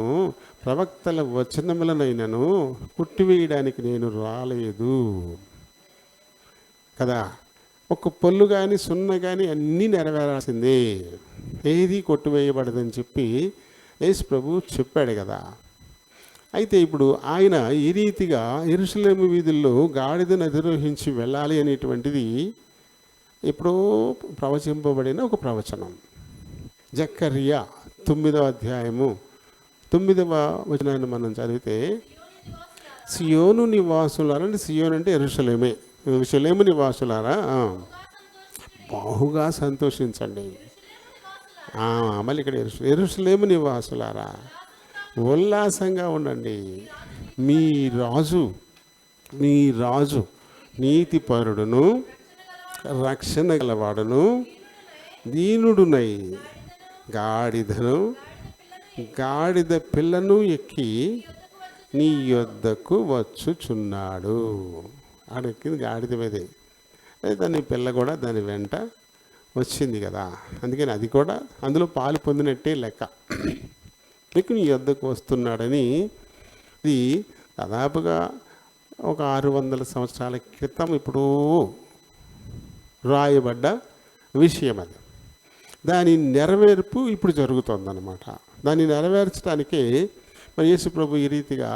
ప్రవక్తల వచనములనైనను కుట్టివేయడానికి నేను రాలేదు కదా. ఒక పొల్లు కానీ సున్న కానీ అన్నీ నెరవేరాల్సిందే, ఏది కొట్టివేయబడదని చెప్పి యేసుప్రభు చెప్పాడు కదా. అయితే ఇప్పుడు ఆయన ఈ రీతిగా యెరూషలేము వీధుల్లో గాడిదను అధిరోహించి వెళ్ళాలి అనేటువంటిది ఎప్పుడో ప్రవచింపబడిన ఒక ప్రవచనం. జకర్యా 9వ అధ్యాయము 9వ వచనాన్ని మనం చదివితే, సియోను నివాసులారా, అంటే సియోను అంటే యెరూషలేమే, యెరూషలేము నివాసులారా బహుగా సంతోషించండి. మళ్ళీ ఇక్కడ యెరూషలేము నివాసులారా ఉల్లాసంగా ఉండండి. మీ రాజు నీతిపరుడును రక్షణ గలవాడును దీనుడునై గాడిద పిల్లను ఎక్కి నీ యొద్దకు వచ్చుచున్నాడు. ఆడెక్కింది గాడిద మీదే, దాని పిల్ల కూడా దాని వెంట వచ్చింది కదా. అందుకని అది కూడా అందులో పాలు పొందినట్టే లెక్క. మీకు నీ యొద్దకు వస్తున్నాడని ఇది దాదాపుగా ఒక 600 సంవత్సరాల క్రితం ఇప్పుడు రాయబడ్డ విషయం. అది దాని నెరవేర్పు ఇప్పుడు జరుగుతుందన్నమాట. దాన్ని నెరవేర్చడానికే మరి యేసుప్రభు ఈ రీతిగా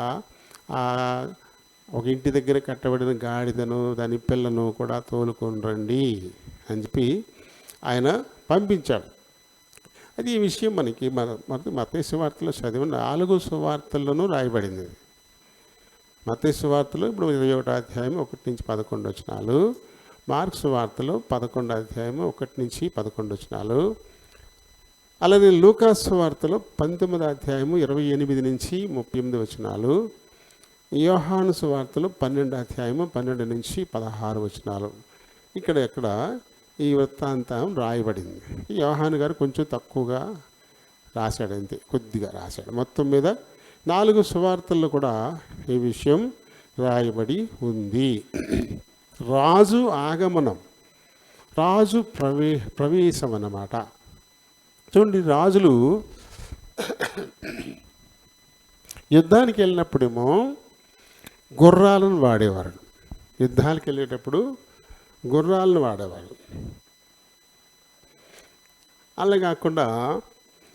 ఒక ఇంటి దగ్గర కట్టబడిన గాడిదను దాని పిల్లను కూడా తోలుకొని రండి అని చెప్పి ఆయన పంపించాడు. అది ఈ విషయం మనకి మత్తయి సువార్తలో చదివిన 4 సువార్తల్లోనూ రాయబడింది. మత్తయి సువార్తలో ఇప్పుడు 21వ అధ్యాయం 1 నుంచి 11 వచనాలు, మార్కు సువార్తలో 11వ అధ్యాయం 1 నుంచి 11 వచనాలు, అలాగే లూకా సువార్తలో 19వ అధ్యాయం 28 నుంచి 38 వచనాలు, యోహాను సువార్తలో 12వ అధ్యాయం 12 నుంచి 16 వచనాలు. ఇక్కడ ఈ వృత్తాంతం రాయబడింది. యోహాను గారు కొంచెం తక్కువగా రాశాడు, అంతే, కొద్దిగా రాశాడు. మొత్తం మీద 4 సువార్తల్లో కూడా ఈ విషయం రాయబడి ఉంది. రాజు ఆగమనం, రాజు ప్రవేశం అన్నమాట. చూడండి, రాజులు యుద్ధానికి వెళ్ళినప్పుడేమో గుర్రాలను వాడేవారు. యుద్ధానికి వెళ్ళేటప్పుడు గుర్రాలను వాడేవారు. అలా కాకుండా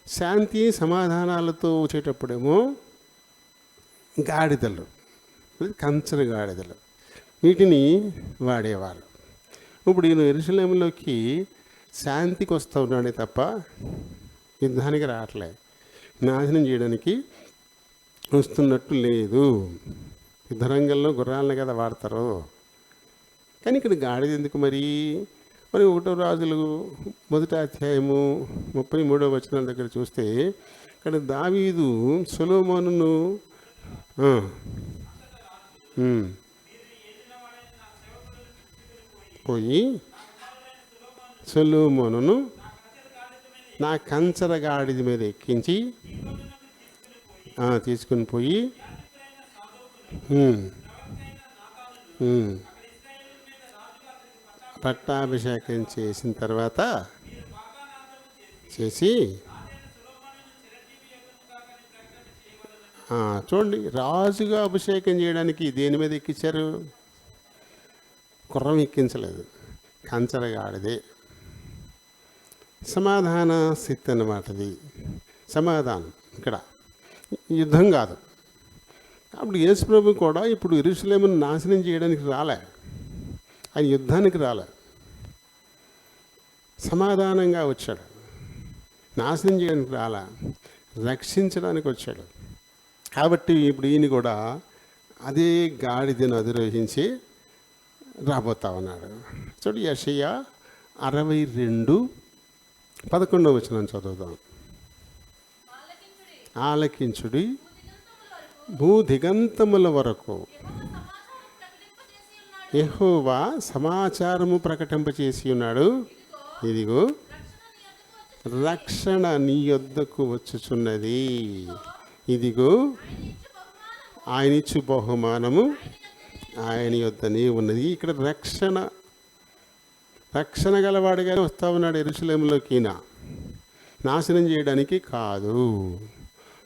శాంతి సమాధానాలతో వచ్చేటప్పుడేమో గాడిదలు, కంచర గాడిదలు, వీటిని వాడేవారు. ఇప్పుడు ఈయన యెరూషలేములోకి శాంతికి వస్తూ ఉన్నాడే తప్ప యుద్ధానికి రావట్లే, నాశనం చేయడానికి వస్తున్నట్టు లేదు. యుద్ధరంగంలో గుర్రాలను కదా వాడతారు, కానీ ఇక్కడ గాడిద ఎందుకు మరి? 1వ రాజులు 1వ అధ్యాయము 33వ వచనాల దగ్గర చూస్తే ఇక్కడ దావీదు సొలొమోనును పోయి సొలొమోనును నా కంచర గాడిద మీద ఎక్కించి తీసుకుని పోయి పట్టాభిషేకం చేసిన తర్వాత చేసి చూడండి, రాజుగా అభిషేకం చేయడానికి దేని మీద ఎక్కించారు? గుర్రం ఎక్కించలేదు, కంచర గాడిదే. సమాధాన స్థితి అన్నమాటది. సమాధానం ఇక్కడ యుద్ధం కాదు. కాబట్టి యేసుప్రభు కూడా ఇప్పుడు యెరూషలేమును నాశనం చేయడానికి రాలే, ఆయన యుద్ధానికి రాలే, సమాధానంగా వచ్చాడు. నాశనం చేయడానికి రాలే, రక్షించడానికి వచ్చాడు. కాబట్టి ఇప్పుడు ఈయన కూడా అదే గాడిదను అధిరోహించి రాబోతా ఉన్నాడు. చూడు, యెషయా 62:11 చదువుదాం. ఆలకించుడి, భూదిగంతముల వరకు యెహోవా సమాచారము ప్రకటింపచేసి ఉన్నాడు. ఇదిగో రక్షణ నీ యొద్దకు వచ్చుచున్నది. ఇదిగో ఆయనిచ్చు బహుమానము ఆయన యొద్దనే ఉన్నది. ఇక్కడ రక్షణ గలవాడిగానే వస్తూ ఉన్నాడు యెరూషలేములోకి. నాశనం చేయడానికి కాదు,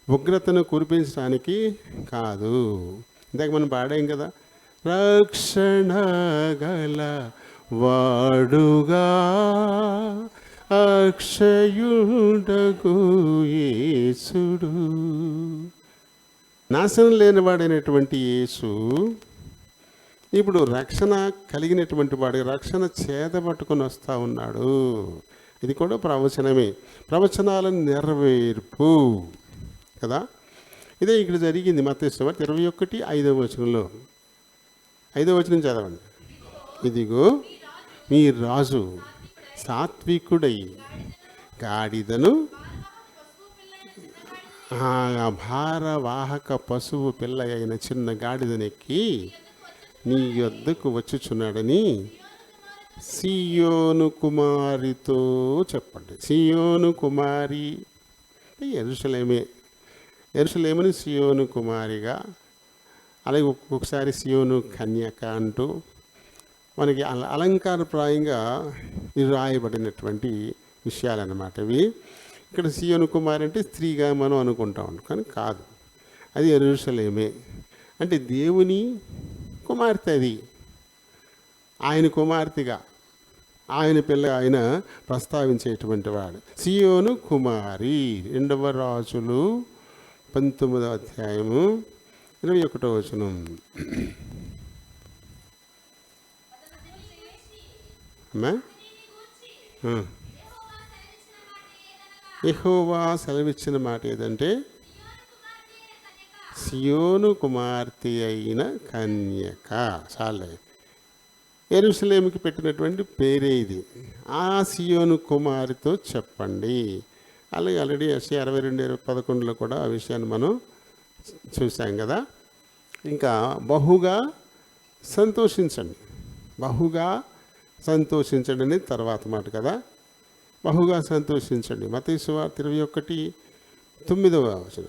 ఉగ్రతను కురిపించడానికి కాదు. ఇందాక మనం పాడాం కదా, రక్షణ గల వాడుగా అక్షయుడగు యేసుడు. నాశనం లేనివాడైనటువంటి యేసు ఇప్పుడు రక్షణ కలిగినటువంటి వాడు, రక్షణ చేతబట్టుకొని వస్తూ ఉన్నాడు. ఇది కూడా ప్రవచనమే, ప్రవచనాల నెరవేర్పు కదా. ఇదే ఇక్కడ జరిగింది. మత్తయి సువార్త 21:5 5 చదవండి. ఇదిగో మీ రాజు సాత్వికుడై గాడిదను భారవాహక పశువు పిల్ల అయిన చిన్న గాడిదనెక్కి నీ యొద్దకు వచ్చుచున్నాడని సీయోను కుమారితో చెప్పండి. సీయోను కుమారి యెరూషలేముని సీయోను కుమారిగా, అలాగే ఒక్కొక్కసారి సీయోను కన్యక అంటూ మనకి అలంకారప్రాయంగా రాయబడినటువంటి విషయాలన్నమాట ఇవి. ఇక్కడ సీయోను కుమారి అంటే స్త్రీగా మనం అనుకుంటా ఉంటాం, కానీ కాదు, అది యెరూషలేమే. అంటే దేవుని కుమార్తె, అది ఆయన కుమార్తెగా, ఆయన పిల్ల ఆయన ప్రస్తావించేటువంటి వాడు. సీయోను కుమారి. 2వ రాజులు 19:21 అమ్మా. యెహోవా సెలవిచ్చిన మాట ఏదంటే, సియోను కుమార్తె అయిన కన్యక. చాలే, యెరూషలేముకి పెట్టినటువంటి పేరే ఇది. ఆ సియోను కుమారితో చెప్పండి. అలాగే ఆల్రెడీ యెషయా 62:11 కూడా ఆ విషయాన్ని మనం చూసాం కదా. ఇంకా బహుగా సంతోషించండి, బహుగా సంతోషించండి అనేది తర్వాత మాట కదా. బహుగా సంతోషించండి. మత్తయి సువార్త 21:9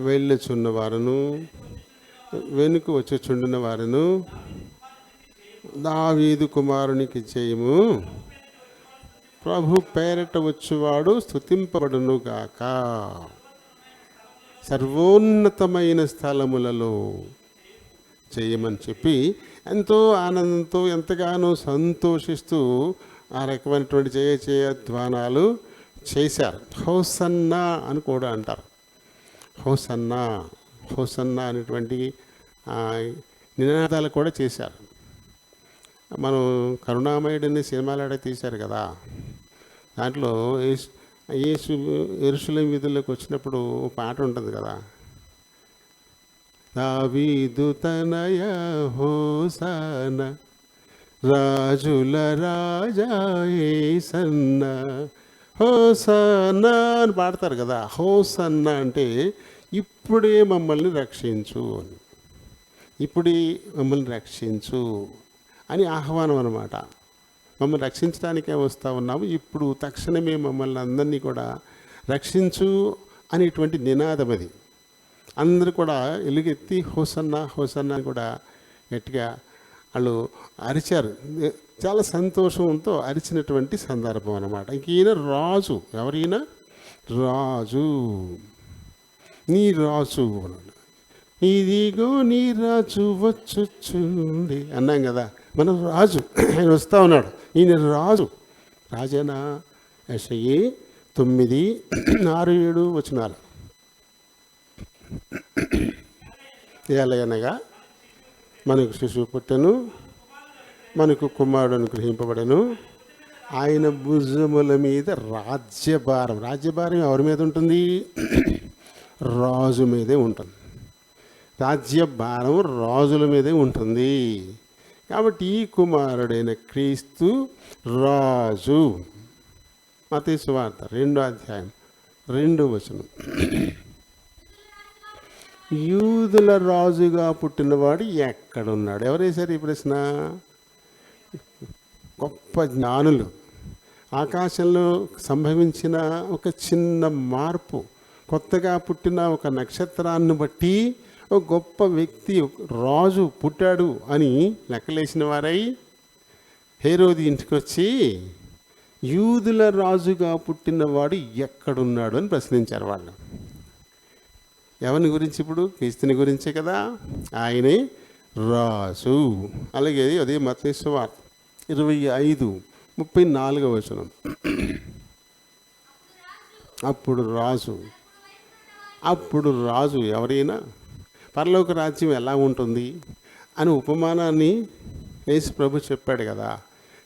వెళ్ళుచున్న వారును వెనుక వచ్చుచుండిన వారును దావీదు కుమారునికి చేయము, ప్రభు పేరట వచ్చువాడు స్తుతింపబడును గాక. సర్వోన్నతమైన స్థలములలో చేయమని చెప్పి ఎంతో ఆనందంతో ఎంతగానో సంతోషిస్తూ ఆ రకమైనటువంటి ధ్వానాలు చేశారు. హోసన్నా అని కూడా అంటారు. హోసన్నా హోసన్నా అనేటువంటి నినాదాలు కూడా చేశారు. మనం కరుణామయుడిని సినిమాలాడే తీశారు కదా, దాంట్లో యేసు యెరూషలేము వీధుల్లోకి వచ్చినప్పుడు పాట ఉంటుంది కదా, దావీదు తనయ హోసాన రాజుల రాజా యేసన్న హోసన్నా అని పాడతారు కదా. హోసన్నా అంటే ఇప్పుడే మమ్మల్ని రక్షించు అని. ఇప్పుడు మమ్మల్ని రక్షించు అని ఆహ్వానం అన్నమాట. మమ్మల్ని రక్షించడానికే వస్తూ ఉన్నాము, ఇప్పుడు తక్షణమే మమ్మల్ని అందరినీ కూడా రక్షించు అనేటువంటి నినాదం అది. అందరూ కూడా ఎలుగెత్తి హోసన్నా హోసన్నా అని కూడా గట్టిగా వాళ్ళు అరిచారు. చాలా సంతోషంతో అరిచినటువంటి సందర్భం అన్నమాట. ఇంక ఈయన రాజు. ఎవరైనా రాజు, నీ రాజు అన్నాడు. ఇదిగో నీ రాజు వచ్చుచుండి అన్నాం కదా, మన రాజు ఆయన వస్తూ ఉన్నాడు. ఈయన రాజు. రాజనా యెషయా 9:6-7 వచనాలు. ఎలాగనగా మనకు శిశువు పుట్టెను, మనకు కుమారుడు అనుగ్రహింపబడెను, ఆయన భుజముల మీద రాజ్యభారం. రాజ్యభారం ఎవరి మీద ఉంటుంది? రాజు మీదే ఉంటుంది. రాజ్యభారం రాజుల మీదే ఉంటుంది. కాబట్టి ఈ కుమారుడైన క్రీస్తు రాజు. మత్తయి సువార్త 2:2 యూదుల రాజుగా పుట్టినవాడు ఎక్కడున్నాడు? ఎవరేశారు ఈ ప్రశ్న? గొప్ప జ్ఞానులు. ఆకాశంలో సంభవించిన ఒక చిన్న మార్పు, కొత్తగా పుట్టిన ఒక నక్షత్రాన్ని బట్టి ఒక గొప్ప వ్యక్తి రాజు పుట్టాడు అని లెక్కలేసిన వారై హేరోది ఇంటికి వచ్చి యూదుల రాజుగా పుట్టినవాడు ఎక్కడున్నాడు అని ప్రశ్నించారు వాళ్ళు. ఎవరిని గురించి? ఇప్పుడు క్రీస్తుని గురించే కదా. ఆయనే రాజు. అలాగే అదే మత్తయి సువార్త 25:34 అప్పుడు రాజు ఎవరైనా పరలోక రాజ్యం ఎలా ఉంటుంది అని ఉపమానాన్ని యేసు ప్రభు చెప్పాడు కదా.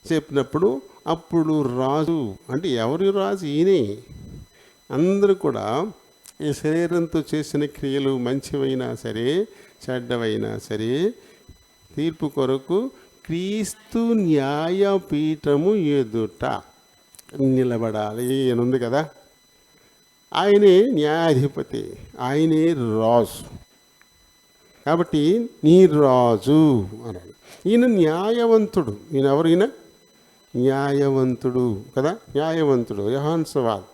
చెప్పినప్పుడు అప్పుడు రాజు అంటే ఎవరి రాజు? ఈయనే. అందరూ కూడా ఈ శరీరంతో చేసిన క్రియలు మంచివైనా సరే చెడ్డవైనా సరే తీర్పు కొరకు క్రీస్తు న్యాయపీఠము ఎదుట నిలబడాలి అని ఉంది కదా. ఆయనే న్యాయాధిపతి, ఆయనే రాజు. కాబట్టి నీ రాజు అన్నాడు. ఈయన న్యాయవంతుడు. ఈయన ఎవరు? ఈయన న్యాయవంతుడు కదా. న్యాయవంతుడు. యోహాను సువార్త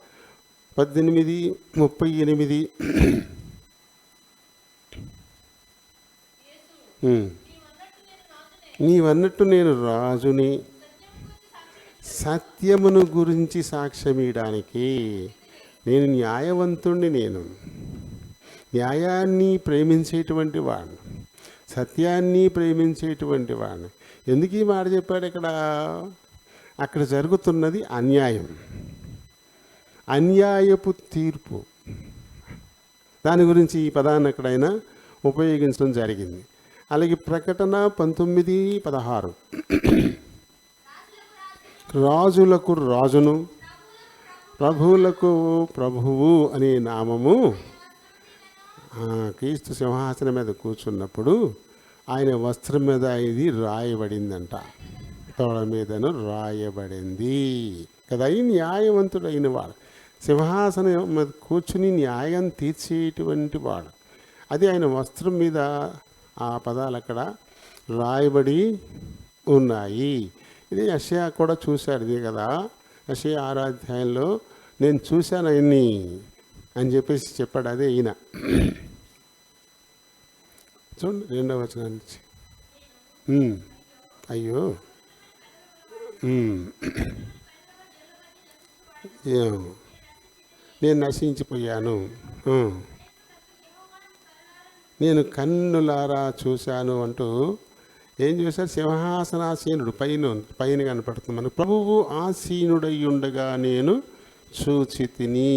18:38 నీవన్నట్టు నేను రాజుని, సత్యమును గురించి సాక్ష్యమియడానికి నేను న్యాయవంతుణ్ణి. నేను న్యాయాన్ని ప్రేమించేటువంటి వాడిని, సత్యాన్ని ప్రేమించేటువంటి వాడిని. ఎందుకు ఈ మాట చెప్పాడు ఇక్కడ? అక్కడ జరుగుతున్నది అన్యాయం, అన్యాయపు తీర్పు. దాని గురించి ఈ పదాన్ని ఎక్కడైనా ఉపయోగించడం జరిగింది. అలాగే ప్రకటన 19:16 రాజులకు రాజును ప్రభువులకు ప్రభువు అనే నామము క్రీస్తు సింహాసనం మీద కూర్చున్నప్పుడు ఆయన వస్త్రం మీద ఇది రాయబడిందంట. తోడ మీదను రాయబడింది కదా. ఈ న్యాయవంతుడు అయిన వాడు సింహాసనం మీద కూర్చుని న్యాయం తీర్చేటువంటి వాడు. అది ఆయన వస్త్రం మీద ఆ పదాలు అక్కడ రాయబడి ఉన్నాయి. ఇది యెషయా కూడా చూశాడు. ఇది కదా యెషయా 6వ అధ్యాయంలో నేను చూశాను ఆయన్ని అని చెప్పేసి చెప్పాడు. అదే ఈయన. చూడండి 2వ వచనం నుంచి. అయ్యో నేను నశించిపోయాను, నేను కన్నులారా చూశాను అంటూ ఏం చేశారు? సింహాసనాసీనుడు పైన కనపడుతుంది మనకు. ప్రభువు ఆసీనుడై ఉండగా నేను చూచితిని,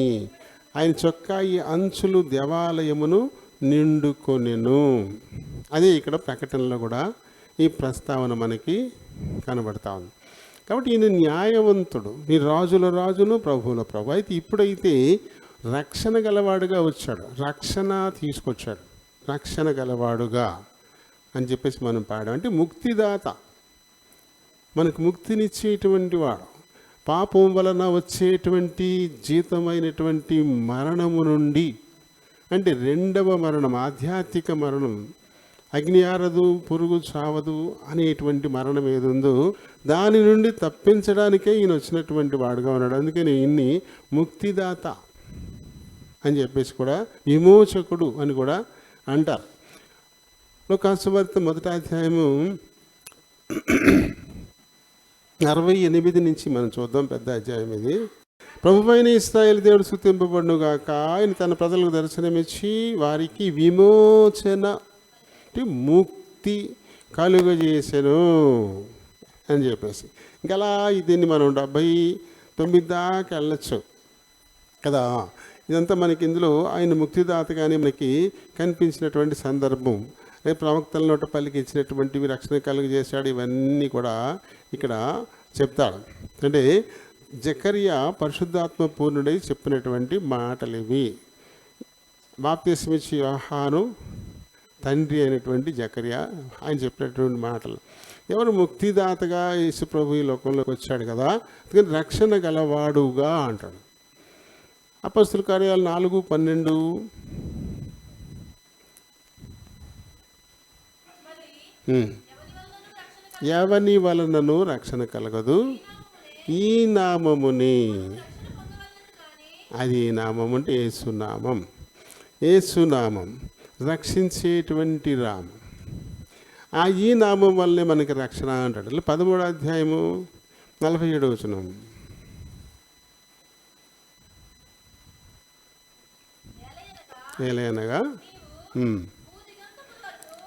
ఆయన చొక్కా ఈ అంచులు దేవాలయమును నిండుకొనెను. అదే ఇక్కడ ప్రకటనలో కూడా ఈ ప్రస్తావన మనకి కనబడతా ఉంది. కాబట్టి ఈయన న్యాయవంతుడు, నీ రాజుల రాజును ప్రభువుల ప్రభు. అయితే ఇప్పుడైతే రక్షణ గలవాడుగా వచ్చాడు, రక్షణ తీసుకొచ్చాడు. రక్షణ గలవాడుగా అని చెప్పేసి మనం పాడాం. అంటే ముక్తిదాత, మనకు ముక్తినిచ్చేటువంటి వాడు. పాపం వలన వచ్చేటువంటి జీతమైనటువంటి మరణము నుండి, అంటే రెండవ మరణం, ఆధ్యాత్మిక మరణం, అగ్ని ఆరదు, పురుగు చావదు అనేటువంటి మరణం ఏది ఉందో దాని నుండి తప్పించడానికే ఈయన వచ్చినటువంటి వాడుగా ఉన్నాడు. అందుకని ఈయన్ని ముక్తిదాత అని చెప్పేసి కూడా విమోచకుడు అని కూడా అంటారు. లూకాసు వార్త 1వ అధ్యాయము 68 నుంచి మనం చూద్దాం. పెద్ద అధ్యాయం ఇది. ప్రభువైన ఇశ్రాయేలు దేవుడు స్తుతింపబడును గాక. ఆయన తన ప్రజలకు దర్శనమిచ్చి వారికి విమోచన ముక్తి కలుగజేసెను అని చెప్పేసి ఇంకా దీన్ని మనం 79 దాకా వెళ్ళచ్చు కదా. ఇదంతా మనకి ఇందులో ఆయన ముక్తిదాతగానే మనకి కనిపించినటువంటి సందర్భం. ప్రవక్తల నోట పలికించినటువంటివి రక్షణ కలుగజేశాడు. ఇవన్నీ కూడా ఇక్కడ చెప్తాడు. అంటే జకర్యా పరిశుద్ధాత్మ పూర్ణుడై చెప్పినటువంటి మాటలు ఇవి. బాప్తిస్మిచ్చి యోహాను తండ్రి అయినటువంటి జకర్యా ఆయన చెప్పినటువంటి మాటలు. ఎవరు ముక్తిదాతగా యేసు ప్రభు ఈ లోకంలోకి వచ్చాడు కదా, అందుకని రక్షణ గలవాడుగా అంటాడు. అపొస్తలుల కార్యాలు 4:12 ఎవని వలనను రక్షణ కలగదు ఈ నామముని. అది నామం అంటే యేసునామం. యేసునామం రక్షించేటువంటి నామం. ఈ నామం వల్లనే మనకి రక్షణ అంటాడు. 13వ అధ్యాయము 47వ వచనం. ఏలయనగా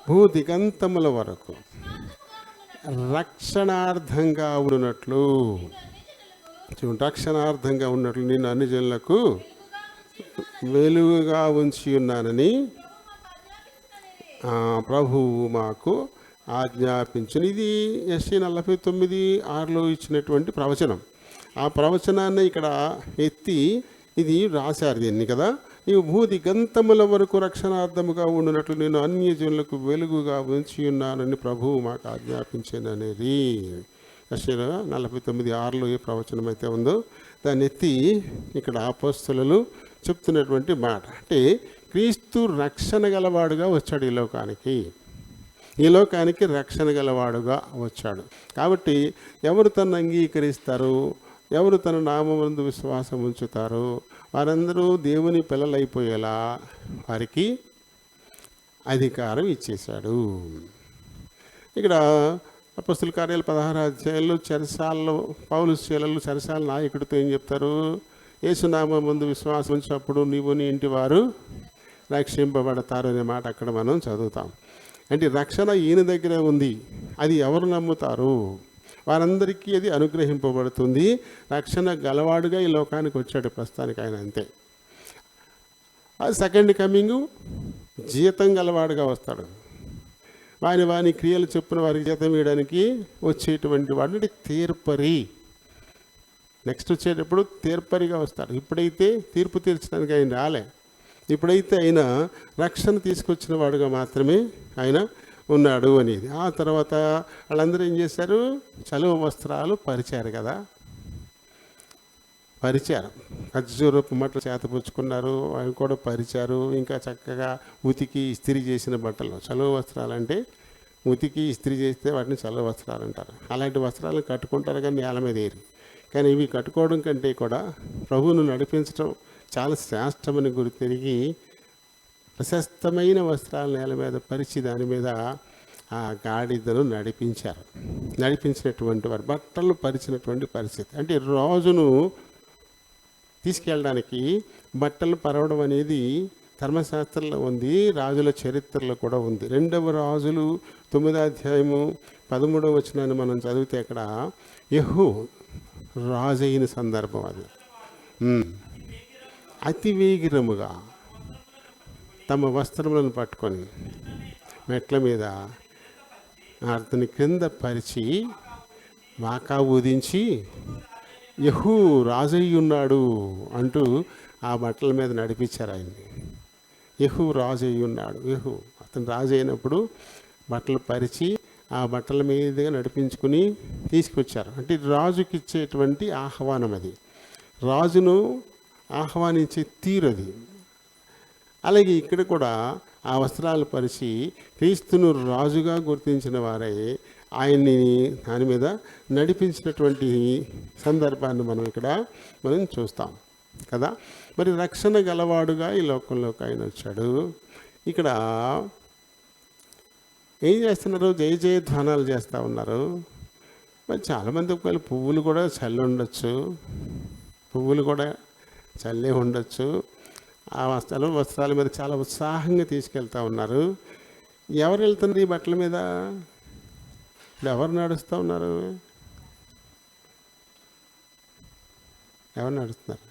భూదిగంతముల వరకు రక్షణార్థంగా ఉన్నట్లు, రక్షణార్థంగా ఉన్నట్లు నేను అన్ని జనులకు వెలుగుగా ఉంచి ఉన్నానని ప్రభువు మాకు ఆజ్ఞాపించును. ఇది యెషయా 49:6 ఇచ్చినటువంటి ప్రవచనం. ఆ ప్రవచనాన్ని ఇక్కడ ఎత్తి ఇది రాశారు దీన్ని కదా. ఈ భూదిగంతముల వరకు రక్షణార్థముగా ఉండినట్లు నేను అన్యజనులకు వెలుగుగా ఉంచి ఉన్నానని ప్రభువు మాకు ఆజ్ఞాపించాను అనేది యెషయా 49:6 ఏ ప్రవచనం అయితే ఉందో దాన్ని ఎత్తి ఇక్కడ అపోస్తలులు చెప్తున్నటువంటి మాట. అంటే క్రీస్తు రక్షణ గలవాడుగా వచ్చాడు ఈ లోకానికి. ఈ లోకానికి రక్షణ గలవాడుగా వచ్చాడు. కాబట్టి ఎవరు తను అంగీకరిస్తారు, ఎవరు తన నామమందు విశ్వాసం ఉంచుతారో వారందరూ దేవుని పిల్లలైపోయేలా వారికి అధికారం ఇచ్చేశాడు. ఇక్కడ అపొస్తలుల కార్యాలు 16వ అధ్యాయంలో చెరసాలలో పౌలు శీలలు చెరసాల నాయకుడితో ఏం చెప్తారు? యేసునామమందు విశ్వాసం ఉంచినప్పుడు నీవు నీ ఇంటి వారు రక్షింపబడతారు అనే మాట అక్కడ మనం చదువుతాం. అంటే రక్షణ ఈయన దగ్గరే ఉంది. అది ఎవరు నమ్ముతారు వారందరికీ అది అనుగ్రహింపబడుతుంది. రక్షణ గలవాడుగా ఈ లోకానికి వచ్చాడు ప్రస్తుతానికి ఆయన, అంతే. అది సెకండ్ కమింగ్ జీతం గలవాడుగా వస్తాడు. వాని క్రియలు చెప్పున వారికి జీతం వేయడానికి వచ్చేటువంటి వాడు అంటే తీర్పరి. నెక్స్ట్ వచ్చేటప్పుడు తీర్పరిగా వస్తాడు. ఇప్పుడైతే తీర్పు తీర్చడానికి ఆయన రాలే. ఇప్పుడైతే ఆయన రక్షణ తీసుకొచ్చిన వాడుగా మాత్రమే ఆయన ఉన్నాడు అనేది. ఆ తర్వాత వాళ్ళందరూ ఏం చేశారు? చలువ వస్త్రాలు పరిచారు కదా, పరిచారు. ఖర్జూరపు మట్టలు చేతపుచ్చుకున్నారు, అవి కూడా పరిచారు. ఇంకా చక్కగా ఉతికి ఇస్త్రీ చేసిన బట్టలు. చలువ వస్త్రాలు అంటే ఉతికి ఇస్త్రీ చేస్తే వాటిని చలువ వస్త్రాలు అంటారు. అలాంటి వస్త్రాలను కట్టుకుంటారు కానీ నేల మీద ఏరి. కానీ ఇవి కట్టుకోవడం కంటే కూడా ప్రభువును నడిపించడం చాలా శ్రేష్టమని గుర్తిరిగి ప్రశస్తమైన వస్త్రాలు నేల మీద పరిచి దాని మీద ఆ గాడిదను నడిపించినటువంటి వారు, బట్టలు పరిచినటువంటి పరిస్థితి. అంటే రాజును తీసుకెళ్ళడానికి బట్టలు పరవడం అనేది ధర్మశాస్త్రంలో ఉంది, రాజుల చరిత్రలో కూడా ఉంది. 2వ రాజులు 9వ అధ్యాయము 13వ వచనాన్ని మనం చదివితే అక్కడ యెహూ రాజు అయిన సందర్భం అది. అతి వేగిరముగా తమ వస్త్రములను పట్టుకొని మెట్ల మీద అతని క్రింద పరిచి వాకా ఊదించి యెహూ రాజయ్య ఉన్నాడు అంటూ ఆ బట్టల మీద నడిపించారు ఆయన్ని. యెహూ రాజయ్య ఉన్నాడు. యెహూ అతను రాజు అయినప్పుడు బట్టలు పరిచి ఆ బట్టల మీదుగా నడిపించుకుని తీసుకొచ్చారు. అంటే రాజుకి ఇచ్చేటువంటి ఆహ్వానం అది, రాజును ఆహ్వానించే తీరు అది. అలాగే ఇక్కడ కూడా ఆ వస్త్రాలు పరిచి క్రీస్తును రాజుగా గుర్తించిన వారై ఆయన్ని దాని మీద నడిపించినటువంటి సందర్భాన్ని మనం చూస్తాం కదా. మరి రక్షణ గలవాడుగా ఈ లోకంలోకి ఆయన వచ్చాడు. ఇక్కడ ఏం చేస్తున్నారు? జయ జయధ్వానాలు చేస్తూ ఉన్నారు. మరి చాలామంది ఒకవేళ పువ్వులు కూడా చల్లి ఉండొచ్చు, పువ్వులు కూడా చల్లే ఉండొచ్చు. ఆ వస్త్రాల మీద చాలా ఉత్సాహంగా తీసుకెళ్తా ఉన్నారు. ఎవరు వెళ్తున్నారు ఈ బట్టల మీద? ఇప్పుడు ఎవరు నడుస్తూ ఉన్నారు? ఎవరు నడుస్తున్నారు?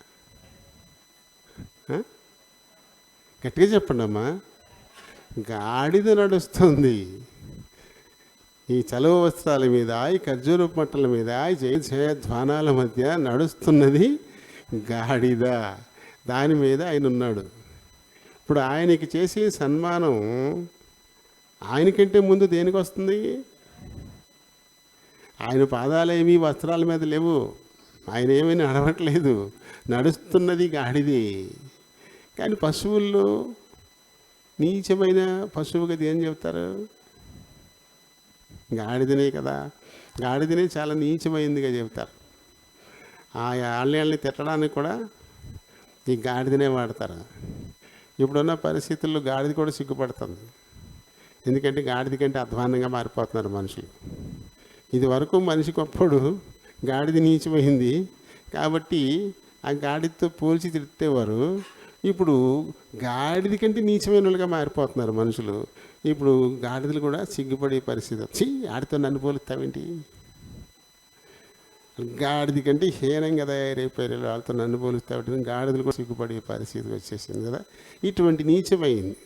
గట్టిగా చెప్పండి అమ్మా. గాడిద నడుస్తుంది. ఈ చలువ వస్త్రాల మీద, ఈ ఖర్జూర మట్టల మీద, ఈ జయ జయధ్వానాల మధ్య నడుస్తున్నది గాడిద. దాని మీద ఆయన ఉన్నాడు. ఇప్పుడు ఆయనకి చేసే సన్మానం ఆయనకంటే ముందు దేనికి వస్తుంది? ఆయన పాదాలేమీ వస్త్రాల మీద లేవు, ఆయన ఏమీ నడవట్లేదు, నడుస్తున్నది గాడిది. కానీ పశువుల్లో నీచమైన పశువుగా ఏం చెప్తారు? గాడిదనే కదా. గాడిదనే చాలా నీచమైందిగా చెప్తారు. ఆ ఆళ్ళని తిట్టడానికి కూడా ఈ గాడిదనే వాడతారు. ఇప్పుడున్న పరిస్థితుల్లో గాడిద కూడా సిగ్గుపడుతుంది. ఎందుకంటే గాడిద కంటే అధ్వానంగా మారిపోతున్నారు మనుషులు. ఇది వరకు మనిషి గొప్పడు, గాడిద నీచమైంది కాబట్టి ఆ గాడిదతో పోల్చి తిట్టేవారు. ఇప్పుడు గాడిద కంటే నీచమైన వాళ్ళుగా మారిపోతున్నారు మనుషులు. ఇప్పుడు గాడిదలు కూడా సిగ్గుపడే పరిస్థితి వచ్చి, ఆడితో నన్ను పోలుస్తావేంటి? గాడిద కంటే హీనంగా తయారైపోయారు, వాళ్ళతో నన్ను పోలుస్తావు. గాడిదలు కూడా సిగ్గుపడే పరిస్థితి వచ్చేసింది కదా. ఇటువంటి నీచమైంది.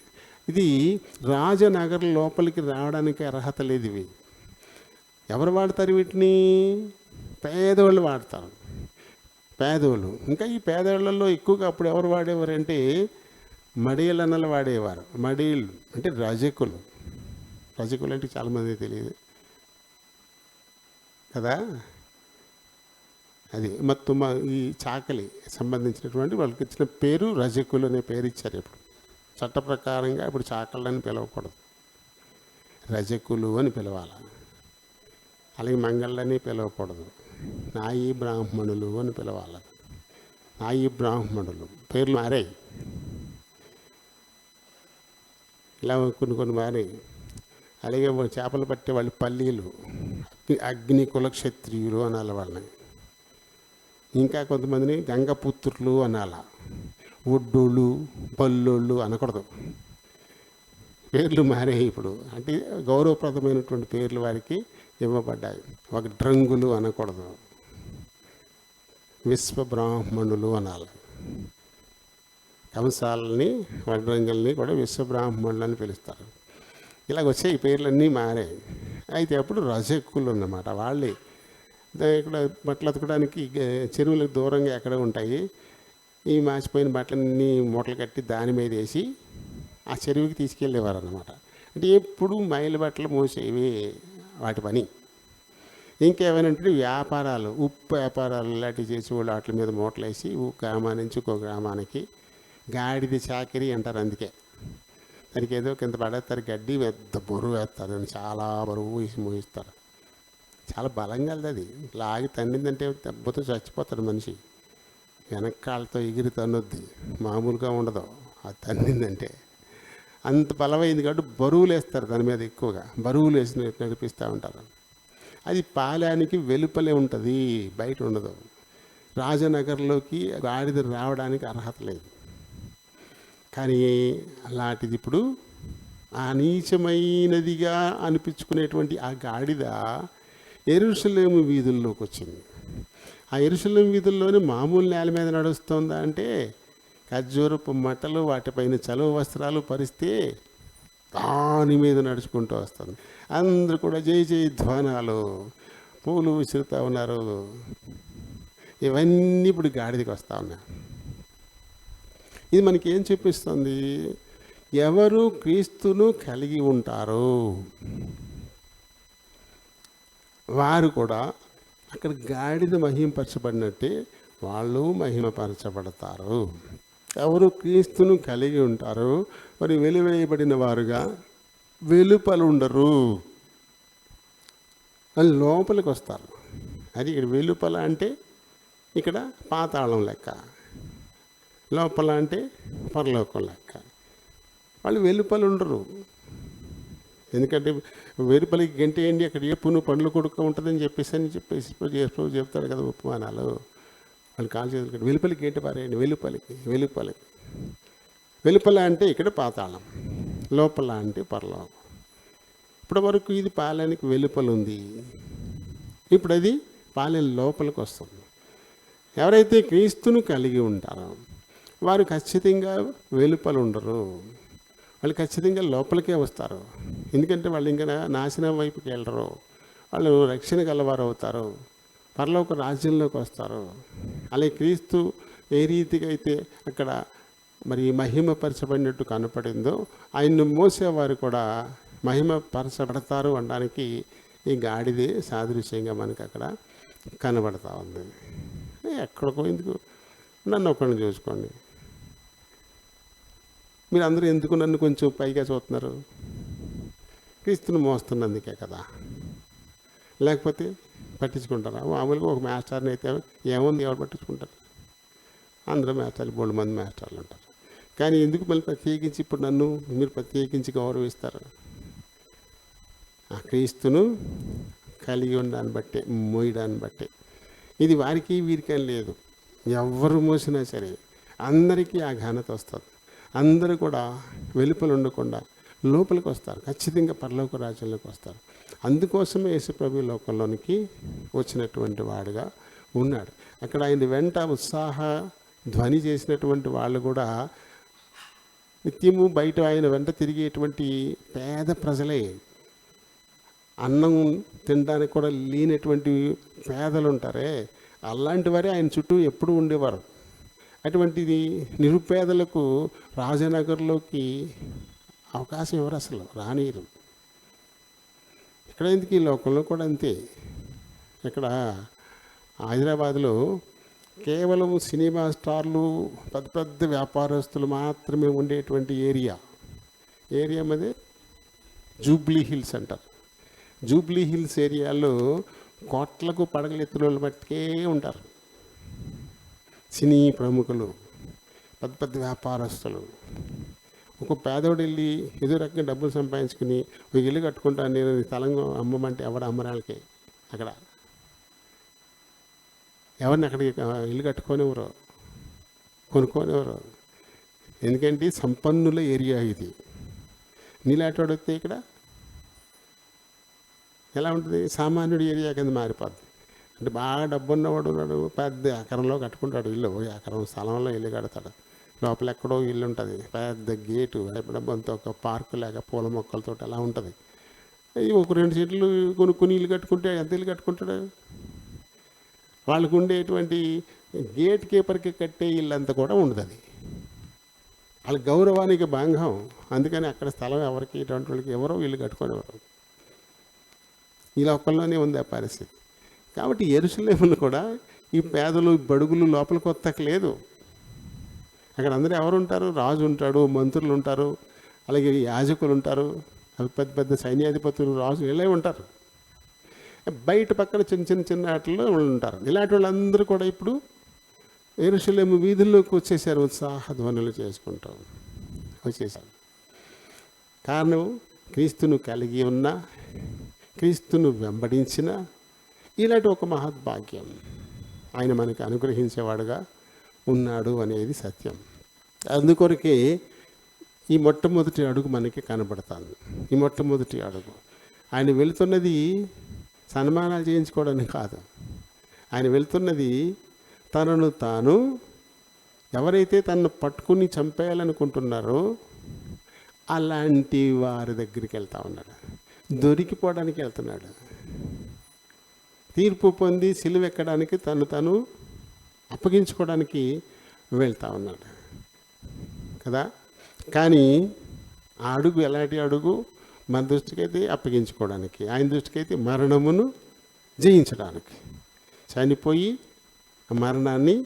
ఇది రాజనగర్ లోపలికి రావడానికి అర్హత లేదు. ఇవి ఎవరు వాడతారు? వీటిని పేదవాళ్ళు వాడతారు. పేదోళ్ళు. ఇంకా ఈ పేదవాళ్ళల్లో ఎక్కువగా అప్పుడు ఎవరు వాడేవారంటే మడీలు అన్నలు వాడేవారు. మడీళ్ళు అంటే రజకులు. రజకులు అంటే చాలామంది తెలియదు కదా. అది మొత్తం ఈ చాకలి సంబంధించినటువంటి వాళ్ళకి ఇచ్చిన పేరు రజకులు అనే పేరు ఇచ్చారు. ఇప్పుడు చట్ట ప్రకారంగా ఇప్పుడు చాకళ్ళని పిలవకూడదు, రజకులు అని పిలవాలి. అలాగే మంగళ్ళని పిలవకూడదు, నాయి బ్రాహ్మణులు అని పిలవాలి. నాయి బ్రాహ్మణులు పేర్లు మారాయి. ఇలా కొన్ని మారాయి. అలాగే చేపలు పట్టే వాళ్ళు పల్లీలు, అగ్ని కులక్షత్రియులు అనాలి వాళ్ళని. ఇంకా కొంతమందిని గంగపుత్రులు అనాల. ఒడ్డోళ్ళు, పల్లోళ్ళు అనకూడదు. పేర్లు మారాయి ఇప్పుడు. అంటే గౌరవప్రదమైనటువంటి పేర్లు వారికి ఇవ్వబడ్డాయి. ఒక డ్రంగులు అనకూడదు, విశ్వబ్రాహ్మణులు అనాలి. కంసాలని, వడ్రంగుల్ని కూడా విశ్వబ్రాహ్మణులు అని పిలుస్తారు. ఇలాగ వచ్చే ఈ పేర్లన్నీ మారాయి. అయితే అప్పుడు రజకులు అన్నమాట. వాళ్ళే ఇక్కడ బట్టలు అతకడానికి చెరువులకు దూరంగా ఎక్కడ ఉంటాయి, ఈ మాసిపోయిన బట్టలన్నీ మూటలు కట్టి దాని మీద వేసి ఆ చెరువుకి తీసుకెళ్ళేవారు అన్నమాట. అంటే ఎప్పుడు మైలు బట్టలు మోసేవి వాటి పని. ఇంకేమైనా వ్యాపారాలు, ఉప్పు వ్యాపారాలు ఇలాంటివి చేసేవాళ్ళు వాటి మీద మూటలు వేసి గ్రామం నుంచి ఇంకో గ్రామానికి గాడిద చాకిరీ అంటారు. అందుకే దానికి ఏదో కింద పడేస్తారు, గడ్డి పెద్ద బరువు వేస్తారు, దాన్ని చాలా బరువు వేసి మోయిస్తారు. చాలా బలంగా అది. లాగి తన్నిందంటే దెబ్బతో చచ్చిపోతాడు మనిషి. వెనకాలతో ఎగిరి తన్నొద్ది, మామూలుగా ఉండదు. అది తన్నిందంటే అంత బలమైంది కాబట్టి బరువులు వేస్తారు దాని మీద. ఎక్కువగా బరువులు వేసి నడిపిస్తూ ఉంటారు. అది పాలానికి వెలుపలే ఉంటుంది, బయట ఉండదు. రాజనగర్లోకి గాడిద రావడానికి అర్హత లేదు. కానీ అలాంటిది ఇప్పుడు ఆ నీచమైనదిగా అనిపించుకునేటువంటి ఆ గాడిద యెరూషలేము వీధుల్లోకి వచ్చింది. ఆ యెరూషలేము వీధుల్లోనే మామూలు నేల మీద నడుస్తుందా అంటే ఖర్జూరపు మట్టలు, వాటిపైన చలువ వస్త్రాలు పరిస్తే దాని మీద నడుచుకుంటూ వస్తుంది. అందరూ కూడా జై జై ధ్వానాలు, పూలు విసురుతూ ఉన్నారు. ఇవన్నీ ఇప్పుడు గాడిదకి వస్తూ ఉన్నాయి. ఇది మనకి ఏం చూపిస్తుంది? ఎవరు క్రీస్తును కలిగి ఉంటారో వారు కూడా అక్కడ గాడిద మహిమపరచబడినట్టే వాళ్ళు మహిమపరచబడతారు. ఎవరు క్రీస్తును కలిగి ఉంటారో మరి వెలివేయబడిన వారుగా వెలుపల ఉండరు, వాళ్ళు లోపలికి వస్తారు. అది ఇక్కడ వెలుపల అంటే ఇక్కడ పాతాళం లెక్క, లోపల అంటే పరలోకం లెక్క. వాళ్ళు వెలుపల ఉండరు. ఎందుకంటే వెలుపలికి గంటేయండి, అక్కడ ఎప్పును పండ్లు కొడుకు ఉంటుందని చెప్పేసి చెప్తాడు కదా ఉపమానాలు. వాళ్ళు కాలు చేతులు వెలుపలికి గంట పారేయండి, వెలుపలికి. వెలుపల అంటే ఇక్కడ పాతాళం, లోపల అంటే పరలోకం. ఇప్పటి వరకు ఇది పాలెనికి వెలుపల ఉంది, ఇప్పుడు అది పాలెం లోపలికి వస్తుంది. ఎవరైతే క్రీస్తును కలిగి ఉంటారో వారు ఖచ్చితంగా వెలుపల ఉండరు, వాళ్ళు ఖచ్చితంగా లోపలికే వస్తారు. ఎందుకంటే వాళ్ళు ఇంకా నాశనం వైపుకి వెళ్ళరు, వాళ్ళు రక్షణ గలవారు అవుతారు, పరలోక రాజ్యంలోకి వస్తారు. అలాగే క్రీస్తు ఏ రీతిగా అయితే అక్కడ మరి మహిమపరచబడినట్టు కనపడిందో ఆయన్ను మోసేవారు కూడా మహిమపరచబడతారు అనడానికి ఈ గాడిదే సాదృశ్యంగా మనకి అక్కడ కనబడతా ఉంది. ఎక్కడికో ఎందుకు, నన్ను ఒక్కడిని చూసుకోండి. మీరు అందరూ ఎందుకు నన్ను కొంచెం పైగా చూస్తున్నారు? క్రీస్తుని మోస్తున్నందుకే కదా, లేకపోతే పట్టించుకుంటారా? మామూలుగా ఒక మాస్టర్ని అయితే ఏముంది, ఎవరు పట్టించుకుంటారు? అందరూ మాస్టర్లు, 3 మంది మాస్టర్లు ఉంటారు. కానీ ఎందుకు మళ్ళీ ప్రత్యేకించి ఇప్పుడు నన్ను మీరు ప్రత్యేకించి గౌరవిస్తారు? ఆ క్రీస్తును కలిగి ఉండడాన్ని బట్టే, మోయడాన్ని బట్టే. ఇది వారికి వీరికేం లేదు, ఎవరు మోసినా సరే అందరికీ ఆ ఘనత వస్తుంది. అందరూ కూడా వెలుపల ఉండకుండా లోపలికి వస్తారు, ఖచ్చితంగా పరలోక రాజ్యంలోకి వస్తారు. అందుకోసమే యేసుప్రభు లోకంలోనికి వచ్చినటువంటి వాడుగా ఉన్నాడు. అక్కడ ఆయన వెంట ఉత్సాహ ధ్వని చేసినటువంటి వాళ్ళు కూడా నిత్యము బయట ఆయన వెంట తిరిగేటువంటి పేద ప్రజలే. అన్నం తినడానికి కూడా లేనటువంటి పేదలు ఉంటారే, అలాంటి వారే ఆయన చుట్టూ ఎప్పుడు ఉండేవారు. అటువంటిది నిరుపేదలకు రాజనగర్లోకి అవకాశం ఎవరు అసలు రానియరు. ఇక్కడ ఎందుకు, ఈ లోకంలో కూడా అంతే. ఇక్కడ హైదరాబాద్లో కేవలం సినిమా స్టార్లు, పెద్ద పెద్ద వ్యాపారస్తులు మాత్రమే ఉండేటువంటి ఏరియా మీద జూబ్లీ హిల్స్ అంటారు. జూబ్లీ హిల్స్ ఏరియాలో కోట్లకు పడగలెత్తిన వాళ్ళు మట్టుకే ఉంటారు. సినీ ప్రముఖులు, పెద్ద పెద్ద వ్యాపారస్తులు. ఒక పేదోడు వెళ్ళి ఏదో రకంగా డబ్బులు సంపాదించుకుని ఒక ఇల్లు కట్టుకుంటాను నేను, స్థలంగా అమ్మమంటే ఎవరు అమ్మరాలకే. అక్కడ ఎవరిని అక్కడికి ఇల్లు కట్టుకోనివ్వరు, కొనుక్కోనివ్వరు. ఎందుకంటే సంపన్నుల ఏరియా ఇది. నీలాంటి వస్తే ఇక్కడ ఎలా ఉంటుంది, సామాన్యుడి ఏరియా కింద మారిపోద్ది. అంటే బాగా డబ్బు ఉన్నవాడు ఉన్నాడు, పెద్ద ఎకరంలో కట్టుకుంటాడు ఇల్లు, ఎకరం స్థలంలో ఇల్లు కడతాడు. లోపల ఎక్కడో ఇల్లు ఉంటుంది, పెద్ద గేటు, డబ్బంతో ఒక పార్కు లేక పూల మొక్కలతో అలా ఉంటుంది. ఒక 2 సెంట్లు కొనుక్కుని ఇల్లు కట్టుకుంటే ఎంత ఇల్లు కట్టుకుంటాడు? వాళ్ళకు ఉండేటువంటి గేట్ కీపర్కి కట్టే ఇల్లు అంతా కూడా ఉండదు. అది వాళ్ళ గౌరవానికి భంగం. అందుకని అక్కడ స్థలం ఎవరికి, ఇటువంటి వాళ్ళకి ఎవరో ఇల్లు కట్టుకోనివ్వరు. ఈ లోకంలోనే ఉంది ఆ పరిస్థితి. కాబట్టి యెరూషలేములో కూడా ఈ పేదలు, బడుగులు లోపలికి వస్తలేదు. అక్కడ అందరూ ఎవరు ఉంటారు? రాజు ఉంటాడు, మంత్రులు ఉంటారు, అలాగే యాజకులు ఉంటారు, అవి పెద్ద పెద్ద సైన్యాధిపతులు, రాజు వీళ్ళే ఉంటారు. బయట పక్కన చిన్న వాటిల్లో ఉంటారు. ఇలాంటి వాళ్ళందరూ కూడా ఇప్పుడు యెరూషలేము వీధుల్లోకి వచ్చేసారు, ఉత్సాహ ధ్వనులు చేసుకుంటాం వచ్చేసారు. కారణం, క్రీస్తును కలిగి ఉన్న, క్రీస్తును వెంబడించిన ఇలాంటి ఒక మహద్భాగ్యం ఆయన మనకి అనుగ్రహించేవాడుగా ఉన్నాడు అనేది సత్యం. అందుకొరకే ఈ మొట్టమొదటి అడుగు మనకి కనబడుతుంది. ఈ మొట్టమొదటి అడుగు ఆయన వెళుతున్నది సన్మానాలు చేయించుకోవడానికి కాదు. ఆయన వెళ్తున్నది తనను తాను, ఎవరైతే తనను పట్టుకుని చంపేయాలనుకుంటున్నారో అలాంటి వారి దగ్గరికి వెళ్తూ ఉన్నాడు. దొరికిపోవడానికి వెళ్తున్నాడు. తీర్పు పొంది సిలువ ఎక్కడానికి తను అప్పగించుకోవడానికి వెళ్తూ ఉన్నాడు కదా. కానీ ఆ అడుగు ఎలాంటి అడుగు? మన దృష్టికి అయితే అప్పగించుకోవడానికి, ఆయన దృష్టికి అయితే మరణమును జయించడానికి, చనిపోయి మరణాన్ని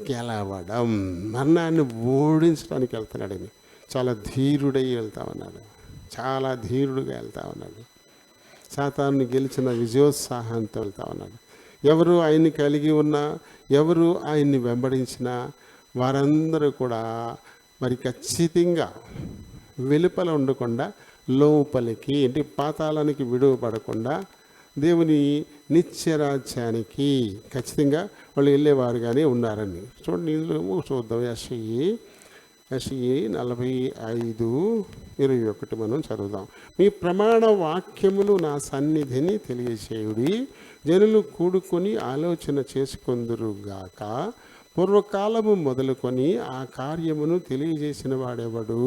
గెలవడం, మరణాన్ని ఓడించడానికి వెళ్తున్నాడు. ఆయన చాలా ధీరుడై వెళ్తా ఉన్నాడు, చాలా ధీరుడుగా వెళ్తా ఉన్నాడు. సాతాన్ని గెలిచిన విజయోత్సాహంతో వెళ్తా ఉన్నాడు. ఎవరు ఆయన్ని కలిగి ఉన్నా, ఎవరు ఆయన్ని వెంబడించినా వారందరూ కూడా మరి ఖచ్చితంగా వెలుపల ఉండకుండా లోపలికి, అంటే పాతాళానికి విడువబడకుండా దేవుని నిత్యరాజ్యానికి ఖచ్చితంగా వాళ్ళు వెళ్ళేవారుగానే ఉన్నారని చూడండి. ఇందులో చూద్దాం. యెషయా 45:21 మనం చదువుదాం. మీ ప్రమాణ వాక్యములు నా సన్నిధిని తెలియచేయుడి, జనులు కూడుకొని ఆలోచన చేసుకొందురుగాక. పూర్వకాలము మొదలుకొని ఆ కార్యమును తెలియజేసిన వాడెవడు?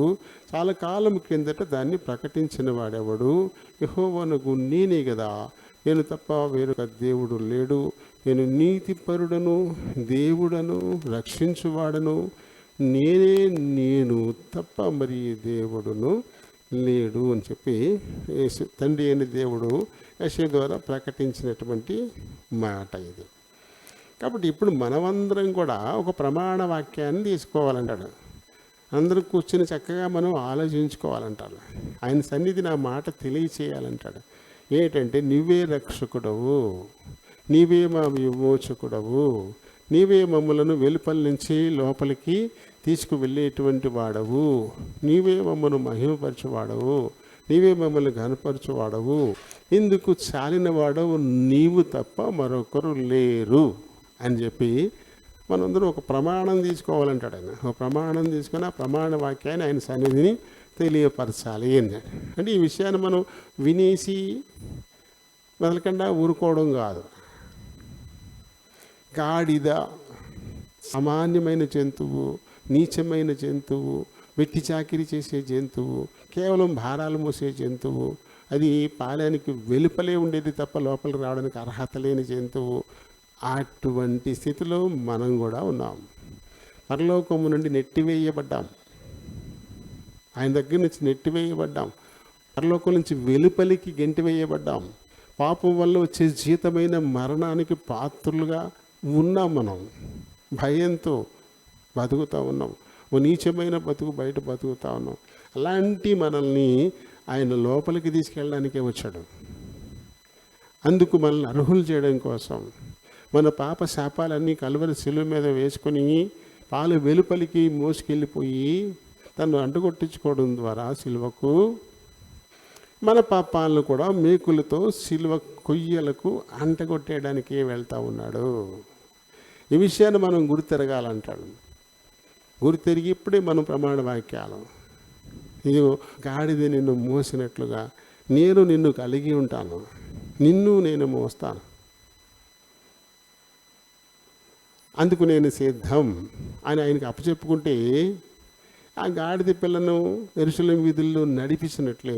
చాలా కాలం క్రిందట దాన్ని ప్రకటించిన వాడెవడు? యెహోవానగు నేనే కదా, నేను తప్ప వేరొక దేవుడు లేడు. నేను నీతిపరుడను, దేవుడను, రక్షించువాడను, నేను తప్ప మరి దేవుడును లేడు అని చెప్పి తండ్రి అయిన దేవుడు యెషయా ద్వారా ప్రకటించినటువంటి మాట ఇది. కాబట్టి ఇప్పుడు మనమందరం కూడా ఒక ప్రమాణ వాక్యాన్ని తీసుకోవాలంటాడు. అందరూ కూర్చుని చక్కగా మనం ఆలోచించుకోవాలంటాడు. ఆయన సన్నిధి నా మాట తెలియచేయాలంటాడు. ఏంటంటే, నీవే రక్షకుడవు, నీవే మా విమోచకుడవు, నీవే మమ్మలను వెలుపల నుంచి లోపలికి తీసుకువెళ్ళేటువంటి వాడవు, నీవే మమ్మను మహిమపరచువాడవు, నీవే మమ్మల్ని ఘనపరచువాడవు, ఇందుకు చాలిన వాడవు నీవు తప్ప మరొకరు లేరు అని చెప్పి మనందరూ ఒక ప్రమాణం తీసుకోవాలంటాడు ఆయన. ఒక ప్రమాణం తీసుకొని ఆ ప్రమాణ వాక్యాన్ని ఆయన సన్నిధిని తెలియపరచాలి అన్నాడు. అంటే ఈ విషయాన్ని మనం వినేసి మొదలకుండా ఊరుకోవడం కాదు. గాడిద సామాన్యమైన జంతువు, నీచమైన జంతువు, వెట్టి చాకిరి చేసే జంతువు, కేవలం భారాలు మోసే జంతువు, అది పాలయానికి వెలుపలే ఉండేది తప్ప లోపలికి రావడానికి అర్హత లేని జంతువు. అటువంటి స్థితిలో మనం కూడా ఉన్నాం. పరలోకము నుండి నెట్టివేయబడ్డాం, ఆయన దగ్గర నుంచి నెట్టివేయబడ్డాం, పరలోకం నుంచి వెలుపలికి గెంటివేయబడ్డాం. పాపం వల్ల వచ్చే జీతమైన మరణానికి పాత్రులుగా ఉన్నాం. మనం భయంతో బతుకుతూ ఉన్నాం, ఓ నీచమైన బతుకు బయట బతుకుతూ ఉన్నాం. అలాంటి మనల్ని ఆయన లోపలికి తీసుకెళ్ళడానికే వచ్చాడు. అందుకు మనల్ని అర్హులు చేయడం కోసం మన పాప శాపాలన్నీ కలువరి శిలువ మీద వేసుకొని పాలు వెలుపలికి మోసుకెళ్ళిపోయి తను అంటుకొట్టించుకోవడం ద్వారా శిలువకు మన పాపాలను కూడా మేకులతో శిలువ కొయ్యలకు అంటగొట్టేయడానికి వెళ్తూ ఉన్నాడు. ఈ విషయాన్ని మనం గుర్తెరగాలంటాడు. గుర్తెరిగి ఇప్పుడే మనం ప్రమాణ వాక్యాలు, ఇది గాడిద నిన్ను మోసినట్లుగా నేను నిన్ను కలిగి ఉంటాను, నిన్ను నేను మోస్తాను, అందుకు నేను సిద్ధం అని ఆయనకి అప్పచెప్పుకుంటే ఆ గాడిద పిల్లను యెరూషలేము వీధుల్లో నడిపించినట్లే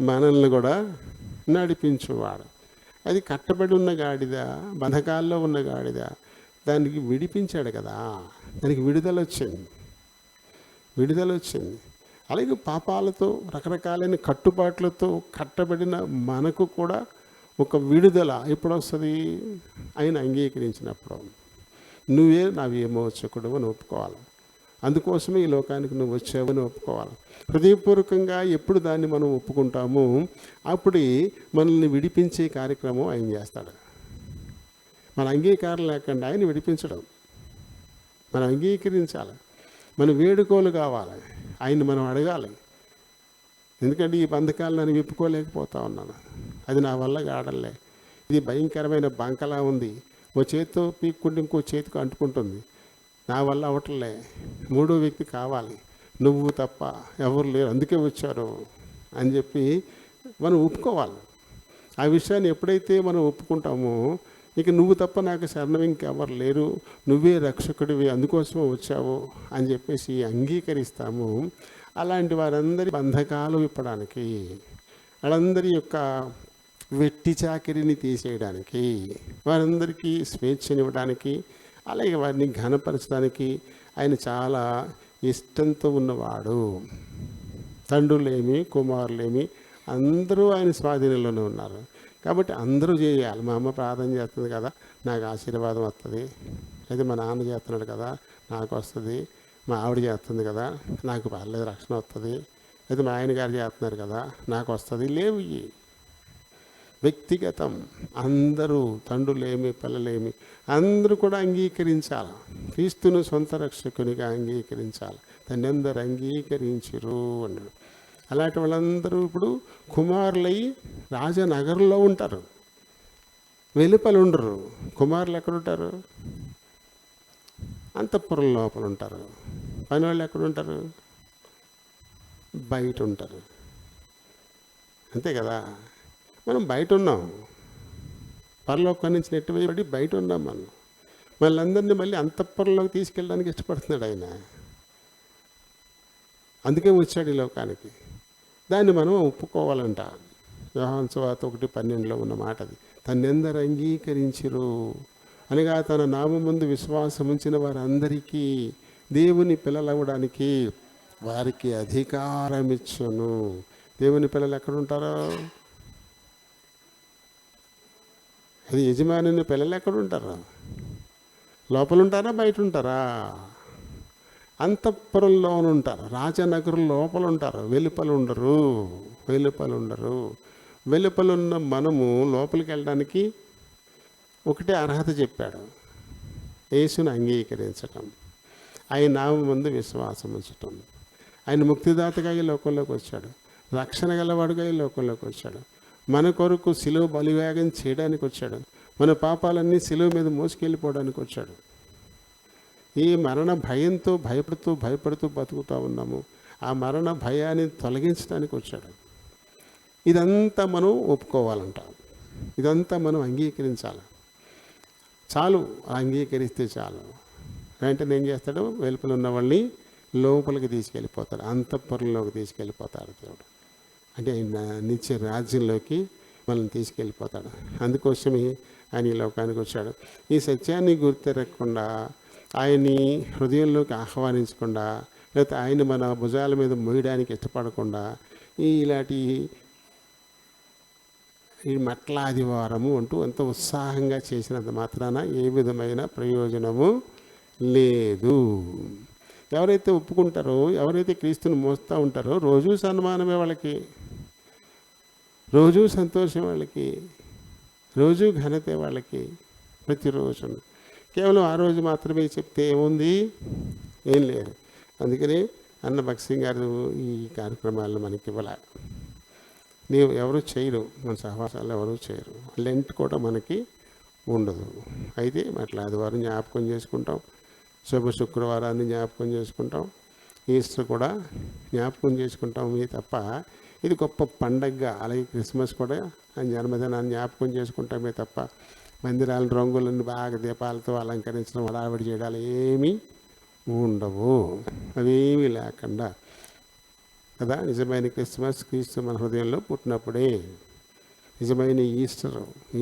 మనల్ని కూడా నడిపించువాడు. అది కట్టబడి ఉన్న గాడిద, బంధకాల్లో ఉన్న గాడిద, దానికి విడిపించాడు కదా, దానికి విడుదల వచ్చింది. అలాగే పాపాలతో రకరకాలైన కట్టుబాట్లతో కట్టబడిన మనకు కూడా ఒక విడుదల ఎప్పుడు వస్తుంది? ఆయన అంగీకరించినప్పుడు. నువ్వే నా విమోచకుడు అని ఒప్పుకోవాలి. అందుకోసమే ఈ లోకానికి నువ్వు వచ్చావని ఒప్పుకోవాలి. హృదయపూర్వకంగా ఎప్పుడు దాన్ని మనం ఒప్పుకుంటామో అప్పుడే మనల్ని విడిపించే కార్యక్రమం ఆయన చేస్తాడు. మన అంగీకారం లేకుండా ఆయన విడిపించడం, మనం అంగీకరించాలి, మన వేడుకోలు కావాలి, ఆయన్ని మనం అడగాలి. ఎందుకంటే ఈ బంధకాలు నన్ను విప్పుకోలేకపోతా ఉన్నాను, అది నా వల్ల కాడలే, ఇది భయంకరమైన బంకలా ఉంది, ఓ చేతితో పీక్కుంటే ఇంకో చేతికి అంటుకుంటుంది, నా వల్ల అవట్లే, మూడో వ్యక్తి కావాలి, నువ్వు తప్ప ఎవరు లేరు, అందుకే వచ్చారు అని చెప్పి మనం ఒప్పుకోవాలి. ఆ విషయాన్ని ఎప్పుడైతే మనం ఒప్పుకుంటామో ఇక నువ్వు తప్ప నాకు శరణం ఇంకెవరు లేరు, నువ్వే రక్షకుడివి, అందుకోసం వచ్చావు అని చెప్పేసి అంగీకరిస్తాము. అలాంటి వారందరి బంధకాలు విప్పడానికి, వాళ్ళందరి యొక్క వెట్టి చాకిరిని తీసేయడానికి, వారందరికీ స్వేచ్ఛనివ్వడానికి, అలాగే వారిని ఘనపరచడానికి ఆయన చాలా ఇష్టంతో ఉన్నవాడు. తండ్రులేమి కుమారులేమి అందరూ ఆయన స్వాధీనంలోనే ఉన్నారు. కాబట్టి అందరూ చేయాలి. మా అమ్మ ప్రార్థన చేస్తుంది కదా, నాకు ఆశీర్వాదం వస్తుంది, అయితే మా నాన్న చేస్తున్నాడు కదా నాకు వస్తుంది, మా ఆవిడ చేస్తుంది కదా నాకు పర్లేదు రక్షణ వస్తుంది, అయితే మా ఆయన గారు చేస్తున్నారు కదా నాకు వస్తుంది. లేవు. ఇవి వ్యక్తిగతం. అందరూ తండ్రులేమి పిల్లలేమి అందరూ కూడా అంగీకరించాలి. క్రీస్తును సొంత రక్షకునిగా అంగీకరించాలి. దాన్ని అందరూ అంగీకరించరు అన్నాడు. అలాంటి వాళ్ళందరూ ఇప్పుడు కుమారులై రాజనగరంలో ఉంటారు, వెలుపల ఉండరు. కుమారులు ఎక్కడుంటారు? అంతఃపురం లోపల ఉంటారు. పని వాళ్ళు ఎక్కడుంటారు? బయట ఉంటారు. అంతే కదా. మనం బయట ఉన్నాం, పరలోకం నుంచి నెట్టివేయబడి బయట ఉన్నాం. మనం వాళ్ళందరినీ మళ్ళీ అంతఃపురంలోకి తీసుకెళ్ళడానికి ఇష్టపడుతున్నాడు ఆయన. అందుకే వచ్చాడు ఈ లోకానికి. దాన్ని మనం ఒప్పుకోవాలంట. యోహాను సువార్త 1:12 ఉన్న మాట అది. తన్నెందరు అంగీకరించిరు అనగా తన నామం ముందు విశ్వాసం ఉంచిన వారందరికీ దేవుని పిల్లలవ్వడానికి వారికి అధికారం ఇచ్చును. దేవుని పిల్లలు ఎక్కడుంటారో? అది యజమాని పిల్లలు ఎక్కడుంటారా? లోపల ఉంటారా బయట ఉంటారా? అంతఃపురంలో ఉంటారు, రాజనగరం లోపల ఉంటారు, వెలుపల ఉండరు. వెలుపలున్న మనము లోపలికి వెళ్ళడానికి ఒకటే అర్హత చెప్పాడు, యేసుని అంగీకరించటం, ఆయన నామం ముందు విశ్వాసం ఉంచటం. ఆయన ముక్తిదాతగా ఈ లోకంలోకి వచ్చాడు, రక్షణ గలవాడుగా ఈ లోకంలోకి వచ్చాడు, మన కొరకు శిలువ బలివేగం చేయడానికి వచ్చాడు, మన పాపాలన్నీ శిలువ మీద మోసుకెళ్ళిపోవడానికి వచ్చాడు. ఈ మరణ భయంతో భయపడుతూ బతుకుతూ ఉన్నాము. ఆ మరణ భయాన్ని తొలగించడానికి వచ్చాడు. ఇదంతా మనం ఒప్పుకోవాలంట, ఇదంతా మనం అంగీకరించాలి. చాలు, అంగీకరిస్తే చాలు. వెంటనే ఏం చేస్తాడు? వెలుపల ఉన్న వాళ్ళని లోపలికి తీసుకెళ్ళిపోతాడు, అంతఃపురంలోకి తీసుకెళ్ళిపోతాడు దేవుడు. అంటే నిత్య రాజ్యంలోకి మనల్ని తీసుకెళ్ళిపోతాడు. అందుకోసమే ఆయన ఈ లోకానికి వచ్చాడు. ఈ సత్యాన్ని గుర్తెరగకుండా, ఆయన్ని హృదయంలోకి ఆహ్వానించకుండా, లేకపోతే ఆయన మన భుజాల మీద మోయడానికి ఇష్టపడకుండా ఇలాంటి ఈ మట్ల ఆదివారము అంటూ ఎంతో ఉత్సాహంగా చేసినంత మాత్రాన ఏ విధమైన ప్రయోజనము లేదు. ఎవరైతే ఒప్పుకుంటారో, ఎవరైతే క్రీస్తుని మోస్తూ ఉంటారో రోజూ సన్మానమే వాళ్ళకి, రోజూ సంతోషం వాళ్ళకి, రోజూ ఘనతే వాళ్ళకి. ప్రతిరోజు కేవలం ఆ రోజు మాత్రమే చెప్తే ఏముంది? ఏం లేదు. అందుకని అన్న భక్సింగ్ గారు ఈ కార్యక్రమాలను మనకి ఇవ్వాలి. నీవు ఎవరు చేయరు, మన సహవాసాలు ఎవరు చేయరు. లెంట్ కూడా మనకి ఉండదు. అయితే అట్లా ఆదివారం జ్ఞాపకం చేసుకుంటాం, శుభ శుక్రవారాన్ని జ్ఞాపకం చేసుకుంటాం, ఈస్టర్ కూడా జ్ఞాపకం చేసుకుంటాం. తప్ప ఇది గొప్ప పండగగా, అలాగే క్రిస్మస్ కూడా ఆయన జన్మదినాన్ని జ్ఞాపకం చేసుకుంటామే తప్ప మందిరాల రంగులను బాగా దీపాలతో అలంకరించడం, హడావిడి చేయడాలు ఏమీ ఉండవు. అవేమీ లేకుండా కదా. నిజమైన క్రిస్మస్ క్రీస్తు మన హృదయంలో పుట్టినప్పుడే. నిజమైన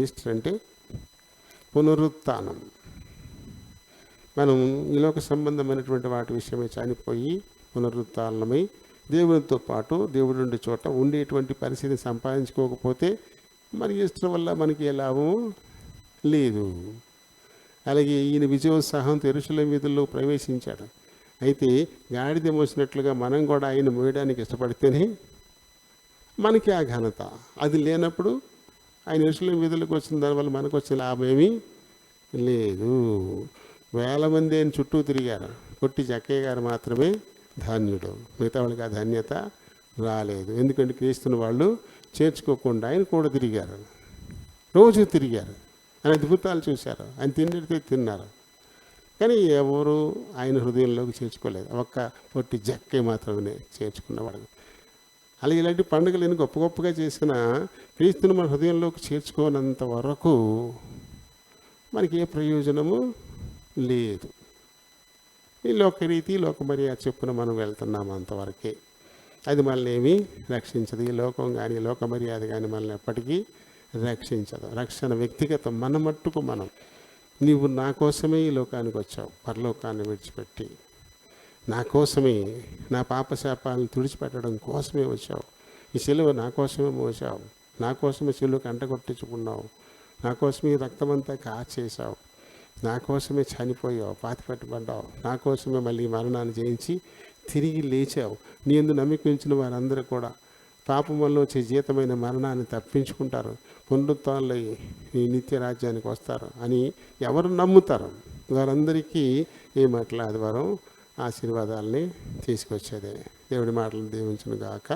ఈస్టర్ అంటే పునరుత్థానం. మనం ఈలోక సంబంధమైనటువంటి వాటి విషయమై చనిపోయి పునరుత్థానమై దేవునితో పాటు దేవుడి నుండి చోట ఉండేటువంటి పరిస్థితిని సంపాదించుకోకపోతే మరి ఈస్టర్ వల్ల మనకి ఏ లాభం లేదు. అలాగే ఈయన విజయోత్సాహంతో యెరూషలేము వీధుల్లో ప్రవేశించాడు. అయితే గాడిద మోసినట్లుగా మనం కూడా ఆయన మోయడానికి ఇష్టపడితేనే మనకి ఆ ఘనత. అది లేనప్పుడు ఆయన యెరూషలేము వీధులకు వచ్చిన దానివల్ల మనకు వచ్చిన లాభం ఏమీ లేదు. వేల మంది ఆయన చుట్టూ తిరిగారు, కొట్టి జక్కయ్య గారు మాత్రమే ధన్యుడు. మిగతా వాళ్ళకి ఆ ధన్యత రాలేదు. ఎందుకంటే క్రీస్తుని వాళ్ళు చేర్చుకోకుండా ఆయన కూడా తిరిగారు, రోజు తిరిగారు, ఆయన అద్భుతాలు చూశారు, ఆయన తిండితే తిన్నారు. కానీ ఎవరు ఆయన హృదయంలోకి చేర్చుకోలేదు. ఒక్క పొట్టి జక్కే మాత్రమే చేర్చుకున్నవాడు. అలాగే ఇలాంటి పండుగలు ఎన్ని గొప్ప గొప్పగా చేసిన క్రీస్తుని మన హృదయంలోకి చేర్చుకోనంత వరకు మనకి ఏ ప్రయోజనము లేదు. ఈ లోకరీతి లోకమర్యాద చెప్పున మనం వెళ్తున్నాము అంతవరకే. అది మనల్ని ఏమీ రక్షించదు. ఈ లోకం కానీ లోకమర్యాద కానీ మనల్ని ఎప్పటికీ రక్షించదు. రక్షణ వ్యక్తిగతం, మన మట్టుకు మనం. నీవు నా కోసమే ఈ లోకానికి వచ్చావు, పరలోకాన్ని విడిచిపెట్టి నా కోసమే, నా పాపశాపాలను తుడిచిపెట్టడం కోసమే వచ్చావు. ఈ సిలువ నా కోసమే మోసావు, నా కోసమే సిలువకు అంటగొట్టించుకున్నావు, నా కోసమే రక్తమంతా కాచేసావు. నా కోసమే చనిపోయావు, పాతిపెట్టబడ్డావు, నా కోసమే మళ్ళీ మరణాన్ని జయించి తిరిగి లేచావు. నీ యందు నమ్మిక ఉంచిన వారందరూ కూడా పాపం వల్ల వచ్చే జీతమైన మరణాన్ని తప్పించుకుంటారు, పునరుత్థానులై ఈ నిత్య రాజ్యానికి వస్తారు అని ఎవరు నమ్ముతారు వారందరికీ ఈ మాటల ఆదివారం ఆశీర్వాదాలని తీసుకొచ్చేదే. దేవుడి మాటలు దీవించును గాక.